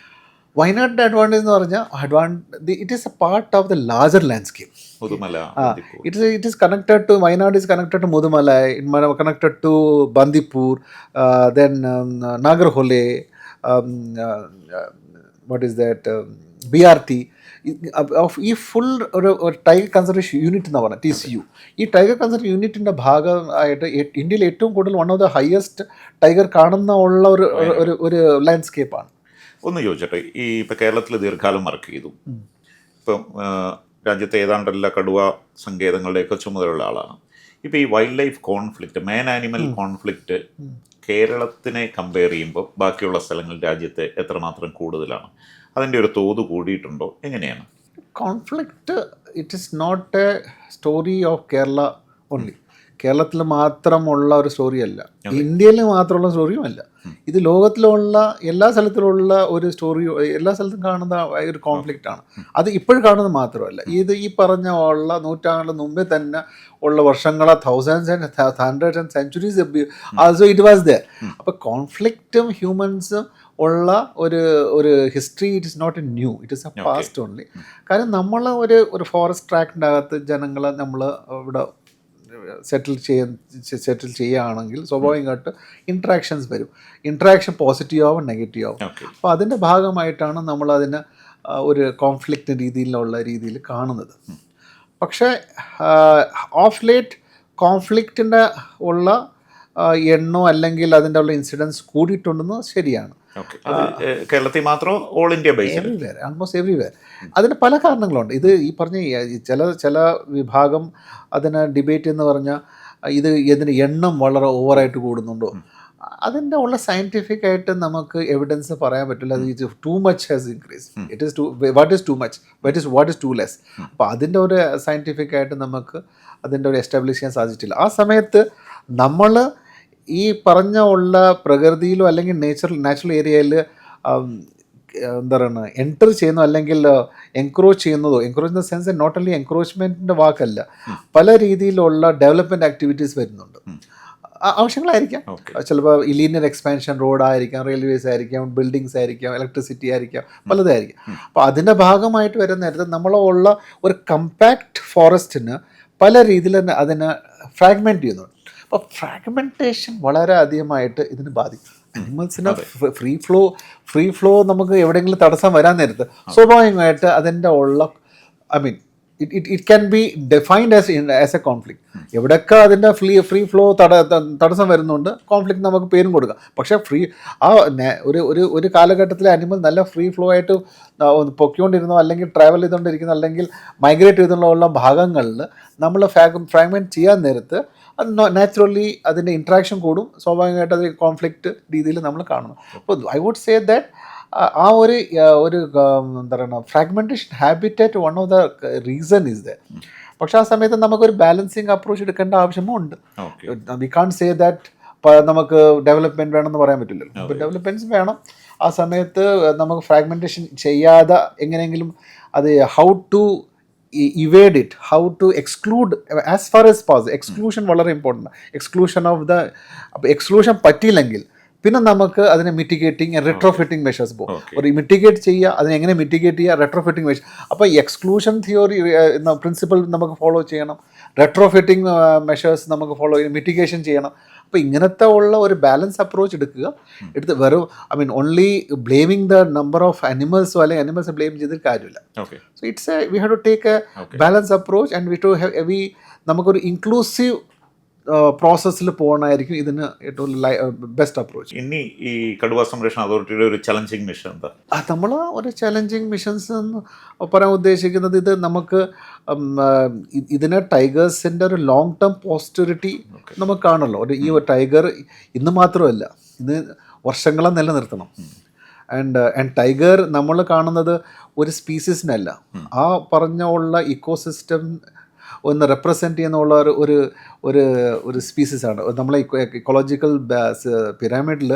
വയനാടിൻ്റെ അഡ്വാൻറ്റേജ് എന്ന് പറഞ്ഞാൽ it is a part of the larger landscape. Mudumalai It is connected to Wayanad is connected to Mudumalai, connected to Bandipur, then Nagarhole, what is that, BRT. ഈ full ഒരു tiger conservation unit എന്ന് പറഞ്ഞാൽ TCU. ഈ tiger conservation യൂണിറ്റിൻ്റെ ഭാഗമായിട്ട് ഇന്ത്യയിൽ ഏറ്റവും കൂടുതൽ one of the highest tiger കാണുന്ന ഉള്ള ഒരു ലാൻഡ്സ്കേപ്പാണ്. ഒന്ന് ചോദിച്ചോട്ടെ, ഈ ഇപ്പം കേരളത്തിൽ ദീർഘകാലം വർക്ക് ചെയ്തു, ഇപ്പം രാജ്യത്തെ ഏതാണ്ട് എല്ലാ കടുവ സങ്കേതങ്ങളുടെയൊക്കെ ചുമതലയുള്ള ആളാണ്. ഇപ്പോൾ ഈ വൈൽഡ് ലൈഫ് കോൺഫ്ലിക്റ്റ്, മാൻ ആനിമൽ കോൺഫ്ലിക്റ്റ് കേരളത്തിനെ കമ്പയർ ചെയ്യുമ്പോൾ ബാക്കിയുള്ള സ്ഥലങ്ങൾ രാജ്യത്തെ എത്രമാത്രം കൂടുതലാണ്? അതിൻ്റെ ഒരു തോത് കൂടിയിട്ടുണ്ടോ? എങ്ങനെയാണ് conflict? It is not a story of Kerala only. കേരളത്തിൽ മാത്രമുള്ള ഒരു സ്റ്റോറിയല്ല, ഇന്ത്യയിൽ മാത്രമുള്ള സ്റ്റോറിയും അല്ല. ഇത് ലോകത്തിലുള്ള എല്ലാ സ്ഥലത്തിലുള്ള ഒരു സ്റ്റോറി, എല്ലാ സ്ഥലത്തും കാണുന്ന ഒരു കോൺഫ്ലിക്റ്റ് ആണ്. അത് ഇപ്പോഴും കാണുന്നത് മാത്രമല്ല, ഇത് ഈ പറഞ്ഞ ഉള്ള നൂറ്റാണ്ടിന് മുമ്പേ തന്നെ ഉള്ള വർഷങ്ങളെ thousands and hundreds and centuries also it was there. അപ്പോൾ കോൺഫ്ലിക്റ്റും ഹ്യൂമൻസും ഉള്ള ഒരു history it is not a new, it is a past only. കാരണം നമ്മൾ ഒരു ഫോറസ്റ്റ് ട്രാക്റ്റിൻ്റെ അകത്ത് ജനങ്ങളെ നമ്മൾ ഇവിടെ സെറ്റിൽ ചെയ്യുകയാണെങ്കിൽ സ്വാഭാവികമായിട്ട് ഇൻട്രാക്ഷൻസ് വരും. ഇൻട്രാക്ഷൻ പോസിറ്റീവ് ആവും, നെഗറ്റീവ് ആവും. അപ്പോൾ അതിൻ്റെ ഭാഗമായിട്ടാണ് നമ്മളതിന് ഒരു കോൺഫ്ലിക്റ്റ് രീതിയിൽ കാണുന്നത്. പക്ഷേ ഓഫ് ലേറ്റ് കോൺഫ്ലിക്റ്റിൻ്റെ ഉള്ള എണ്ണോ അല്ലെങ്കിൽ അതിൻ്റെ ഉള്ള ഇൻസിഡൻസ് കൂടിയിട്ടുണ്ടെന്ന് ശരിയാണ്. കേരളത്തിൽ മാത്രം all India base, everywhere, almost everywhere. അതിന് പല കാരണങ്ങളുണ്ട്. ഇത് ഈ പറഞ്ഞ ചില വിഭാഗം അതിനെ ഡിബേറ്റ് എന്ന് പറഞ്ഞാൽ ഇതിന് എണ്ണം വളരെ ഓവറായിട്ട് കൂടുന്നുണ്ടോ, അതിൻ്റെ ഉള്ള സയൻറ്റിഫിക് ആയിട്ട് നമുക്ക് എവിഡൻസ് പറയാൻ പറ്റില്ല. അത് too much has increase, it is what is too much, what is too less. അപ്പോൾ അതിൻ്റെ ഒരു സയൻറ്റിഫിക് ആയിട്ട് നമുക്ക് അതിൻ്റെ ഒരു എസ്റ്റാബ്ലിഷ് ചെയ്യാൻ സാധിച്ചിട്ടില്ല. ആ സമയത്ത് നമ്മൾ ഈ പറഞ്ഞ ഉള്ള പ്രകൃതിയിലോ അല്ലെങ്കിൽ നാച്ചുറൽ ഏരിയയിൽ എന്താ പറയുക എൻറ്റർ ചെയ്യുന്നോ അല്ലെങ്കിൽ എൻക്രോച്ച് ചെയ്യുന്നതോ, encroach in the sense not only എൻക്രോച്ച്മെൻറ്റിൻ്റെ വാക്കല്ല, പല രീതിയിലുള്ള ഡെവലപ്മെൻറ്റ് ആക്ടിവിറ്റീസ് വരുന്നുണ്ട്. ആവശ്യങ്ങളായിരിക്കാം, ചിലപ്പോൾ ലീനിയർ എക്സ്പാൻഷൻ, റോഡായിരിക്കാം, റെയിൽവേസ് ആയിരിക്കാം, ബിൽഡിങ്സ് ആയിരിക്കാം, ഇലക്ട്രിസിറ്റി ആയിരിക്കാം, പലതായിരിക്കും. അപ്പോൾ അതിൻ്റെ ഭാഗമായിട്ട് വരുന്ന നേരത്തെ നമ്മളുള്ള ഒരു കമ്പാക്റ്റ് ഫോറസ്റ്റിന് പല രീതിയിൽ തന്നെ അതിനെ ഫ്രാഗ്മെൻറ്റ് ചെയ്യുന്നുണ്ട്. അപ്പോൾ ഫ്രാഗ്മെൻറ്റേഷൻ വളരെ അധികമായിട്ട് ഇതിന് ബാധിക്കും. അനിമൽസിന് ഫ്രീ ഫ്ലോ നമുക്ക് എവിടെയെങ്കിലും തടസ്സം വരാൻ നേരത്ത് സ്വാഭാവികമായിട്ട് അതിൻ്റെ ഉള്ള it can be defined as A conflict. എവിടെയൊക്കെ അതിൻ്റെ ഫ്രീ ഫ്ലോ തടസ്സം വരുന്നുണ്ട്, കോൺഫ്ലിക്റ്റ് നമുക്ക് പേരും കൊടുക്കാം. പക്ഷേ ഒരു കാലഘട്ടത്തിലെ അനിമൽ നല്ല ഫ്രീ ഫ്ലോ ആയിട്ട് പൊക്കിക്കൊണ്ടിരുന്നോ അല്ലെങ്കിൽ ട്രാവൽ ചെയ്തുകൊണ്ടിരിക്കുന്ന അല്ലെങ്കിൽ മൈഗ്രേറ്റ് ചെയ്തുള്ള ഭാഗങ്ങളിൽ നമ്മൾ ഫ്രാഗ്മെൻറ്റ് ചെയ്യാൻ നേരത്ത് അത് നാച്ചുറലി അതിൻ്റെ ഇൻട്രാക്ഷൻ കൂടും, സ്വാഭാവികമായിട്ട് അത് കോൺഫ്ലിക്റ്റ് രീതിയിൽ നമ്മൾ കാണുന്നു. അപ്പോൾ ഐ വുഡ് സേ ദാറ്റ് ആ ഒരു എന്താ പറയുക fragmentation habitat one of the reason is the. പക്ഷേ ആ സമയത്ത് നമുക്കൊരു ബാലൻസിങ് അപ്രോച്ച് എടുക്കേണ്ട ആവശ്യമും ഉണ്ട്. വി കാൺ സേ ദാറ്റ് നമുക്ക് ഡെവലപ്മെൻറ്റ് വേണമെന്ന് പറയാൻ പറ്റില്ലല്ലോ. അപ്പോൾ ഡെവലപ്മെൻറ്റ്സ് വേണം. ആ സമയത്ത് നമുക്ക് ഫ്രാഗ്മെൻറ്റേഷൻ ചെയ്യാതെ എങ്ങനെയെങ്കിലും അത് how to evade it, how to exclude as far as possible. Exclusion വളരെ ഇമ്പോർട്ടൻ്റ്. എക്സ്ക്ലൂഷൻ പറ്റിയില്ലെങ്കിൽ പിന്നെ നമുക്ക് അതിനെ മിറ്റിഗേറ്റിംഗ് റെട്രോഫിറ്റിംഗ് മെഷേഴ്സ് പോകും. ഒരു മിറ്റിഗേറ്റ് ചെയ്യുക, അതിനെ എങ്ങനെ മിറ്റിഗേറ്റ് ചെയ്യുക, റെട്രോഫിറ്റിംഗ് മെഷർ. അപ്പോൾ എക്സ്ക്ലൂഷൻ തിയോറി പ്രിൻസിപ്പിൾ നമുക്ക് ഫോളോ ചെയ്യണം, റെട്രോഫിറ്റിംഗ് മെഷേഴ്സ് നമുക്ക് ഫോളോ ചെയ്യണം, മിറ്റിഗേഷൻ ചെയ്യണം. അപ്പോൾ ഇങ്ങനത്തെ ഉള്ള ഒരു ബാലൻസ് അപ്രോച്ച് എടുത്ത് വെറും only blaming the number of അനിമൽസോ അല്ലെങ്കിൽ അനിമൽസ് ബ്ലെയിം ചെയ്തിട്ട് കാര്യമില്ല. So it's we have to take a balance approach and നമുക്കൊരു ഇൻക്ലൂസീവ് പ്രോസസ്സിൽ പോകണമായിരിക്കും ഇതിന് ഏറ്റവും ബെസ്റ്റ് അപ്രോച്ച്. ഇനി ഈ കടുവ സംരക്ഷണ അതോറിറ്റിയുടെ ഒരു ചലഞ്ചിങ് മിഷൻ എന്താ? നമ്മൾ ഒരു ചലഞ്ചിങ് മിഷൻസ് എന്ന് പറയാൻ ഉദ്ദേശിക്കുന്നത് ഇത് നമുക്ക് ഇതിന് ടൈഗേഴ്സിൻ്റെ ഒരു ലോങ് ടേം പോസ്റ്ററിറ്റി നമുക്ക് കാണുമല്ലോ. ഈ ഒരു ടൈഗർ ഇന്ന് മാത്രമല്ല, ഇത് വർഷങ്ങളെ നിലനിർത്തണം. ആൻഡ് ടൈഗർ നമ്മൾ കാണുന്നത് ഒരു സ്പീസീസിനല്ല, ആ പറഞ്ഞ ഉള്ള ഇക്കോസിസ്റ്റം ഒന്ന് റെപ്രസെൻറ്റ് ചെയ്യുന്നുള്ള ഒരു ഒരു ഒരു സ്പീസീസാണ്. നമ്മളെ ഇക്കോളജിക്കൽ പിരാമിഡിൽ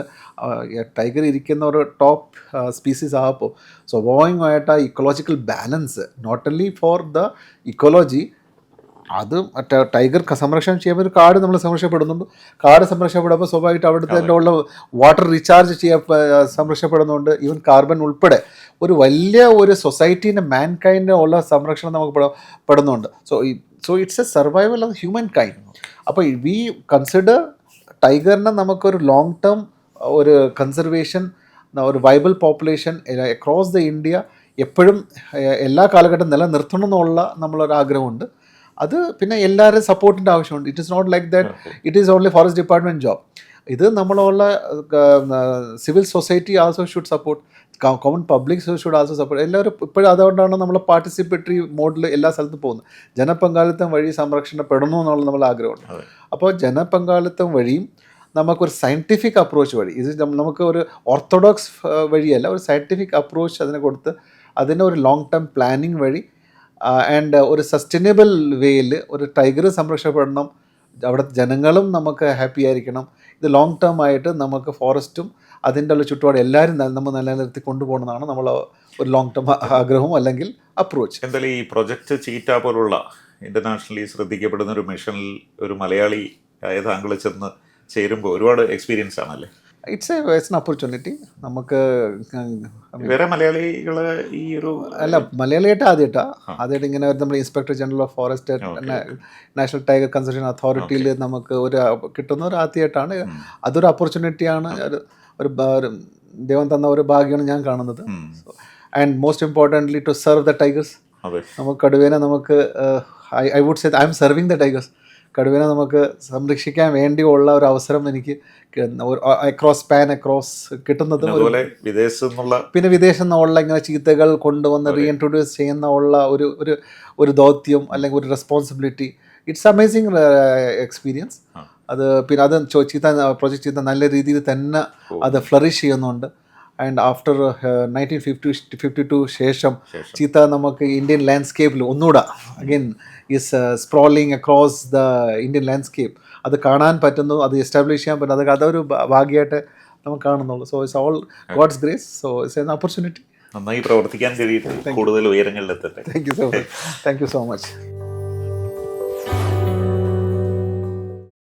ടൈഗർ ഇരിക്കുന്ന ഒരു ടോപ്പ് സ്പീസീസ് ആകുമ്പോൾ സ്വാഭാവികമായിട്ട് ആ ecological balance not only for the ecology, അത് മറ്റേ ടൈഗർ സംരക്ഷണം ചെയ്യുമ്പോൾ ഒരു കാട് നമ്മൾ സംരക്ഷപ്പെടുന്നുണ്ട്. കാട് സംരക്ഷപ്പെടുമ്പോൾ സ്വാഭാവികമായിട്ട് അവിടുത്തെ ഉള്ള വാട്ടർ റീചാർജ് സംരക്ഷപ്പെടുന്നുണ്ട്. ഈവൻ കാർബൺ ഉൾപ്പെടെ ഒരു വലിയ ഒരു സൊസൈറ്റീൻ്റെ മാൻ കൈൻഡ് ഉള്ള സംരക്ഷണം നമുക്ക് പെടുന്നുണ്ട്. So it's a survival of human kind. അപ്പോൾ വി കൺസിഡർ ടൈഗറിനെ നമുക്കൊരു ലോങ് ടേം ഒരു കൺസർവേഷൻ, ഒരു viable population across the India എപ്പോഴും എല്ലാ കാലഘട്ടം നിലനിർത്തണം എന്നുള്ള നമ്മളൊരാഗ്രഹമുണ്ട്. അത് പിന്നെ എല്ലാവരും സപ്പോർട്ടിൻ്റെ ആവശ്യമുണ്ട്. It is not like that it is only forest department job. ഇത് നമ്മളുള്ള civil society also should support, common public should also support. എല്ലാവരും ഇപ്പോഴും അതുകൊണ്ടാണ് നമ്മൾ പാർട്ടിസിപ്പേറ്ററി മോഡിൽ എല്ലാ സ്ഥലത്തും പോകുന്നത്. ജനപങ്കാളിത്തം വഴി സംരക്ഷണപ്പെടണോ എന്നുള്ള നമ്മൾ ആഗ്രഹമുണ്ട്. അപ്പോൾ ജനപങ്കാളിത്തം വഴിയും നമുക്കൊരു സയൻറ്റിഫിക് അപ്രോച്ച് വഴി, ഇത് നമുക്ക് ഒരു ഓർത്തഡോക്സ് വഴിയല്ല, ഒരു സയൻറ്റിഫിക് അപ്രോച്ച് അതിനെ കൊടുത്ത് അതിൻ്റെ ഒരു ലോങ് ടേം പ്ലാനിങ് വഴി ആൻഡ് ഒരു സസ്റ്റൈനബിൾ വേയിൽ ഒരു ടൈഗർ സംരക്ഷപ്പെടണം, അവിടുത്തെ ജനങ്ങളും നമുക്ക് ഹാപ്പി ആയിരിക്കണം. ഇത് ലോങ് ടേം ആയിട്ട് നമുക്ക് ഫോറസ്റ്റും അതിൻ്റെ ഉള്ള ചുറ്റുപാട് എല്ലാവരും നമ്മൾ നിലനിർത്തി കൊണ്ടുപോകണമെന്നാണ് നമ്മൾ ഒരു ലോങ് ടേം ആഗ്രഹവും അല്ലെങ്കിൽ അപ്രോച്ച്. എന്തായാലും ഈ പ്രൊജക്റ്റ് ചീറ്റ പോലുള്ള ഇൻ്റർനാഷണലി ശ്രദ്ധിക്കപ്പെടുന്ന ഒരു മിഷനിൽ ഒരു മലയാളി ആയ താങ്കൾ ചെന്ന് ചേരുമ്പോൾ ഒരുപാട് എക്സ്പീരിയൻസ് ആണല്ലേ? It's an opportunity. നമുക്ക് വേറെ മലയാളികൾ ഈ ഒരു അല്ല, മലയാളിയായിട്ട് ആദ്യമായിട്ട് ഇങ്ങനെ നമ്മൾ inspector general of forest national tiger conservation അതോറിറ്റിയിൽ നമുക്ക് ഒരു കിട്ടുന്ന ഒരു ആദ്യമായിട്ടാണ്. അതൊരു ഓപ്പർച്യൂണിറ്റിയാണ്, ഒരു ദൈവം തന്ന ഒരു ഭാഗ്യമാണ് ഞാൻ കാണുന്നത്. And most importantly to serve the tigers. നമുക്ക് കടുവേനെ നമുക്ക് I would say I'm serving the tigers. കടുവേനെ നമുക്ക് സംരക്ഷിക്കാൻ വേണ്ടിയുള്ള ഒരു അവസരം എനിക്ക് അക്രോസ് കിട്ടുന്നത്. പിന്നെ വിദേശത്ത് നിന്നുള്ള ഇങ്ങനെ ചീത്തകൾ കൊണ്ടുവന്ന് റീഇൻട്രൊഡ്യൂസ് ചെയ്യുന്ന ഉള്ള ഒരു ദൗത്യം അല്ലെങ്കിൽ ഒരു റെസ്പോൺസിബിലിറ്റി, ഇറ്റ്സ് അമേസിങ് എക്സ്പീരിയൻസ്. അത് പിന്നെ അത് പ്രൊജക്റ്റ് ചെയ്ത നല്ല രീതിയിൽ തന്നെ അത് ഫ്ലറിഷ് ചെയ്യുന്നുണ്ട്. ആൻഡ് ആഫ്റ്റർ 1952 ശേഷം ചീത്ത നമുക്ക് ഇന്ത്യൻ ലാൻഡ്സ്കേപ്പിൽ ഒന്നുകൂടെ again is sprawling across the Indian landscape. അത് കാണാൻ പറ്റുന്നു, അത് എസ്റ്റാബ്ലിഷ് ചെയ്യാൻ പറ്റുന്നു. അതൊരു ഭാഗ്യമായിട്ട് നമുക്ക് കാണുന്നുള്ളൂ. So it's all God's grace. So it's an opportunity. നന്നായി പ്രവർത്തിക്കാൻ കഴിയും, കൂടുതൽ ഉയരങ്ങളിലെത്തട്ടെ. Thank you so much.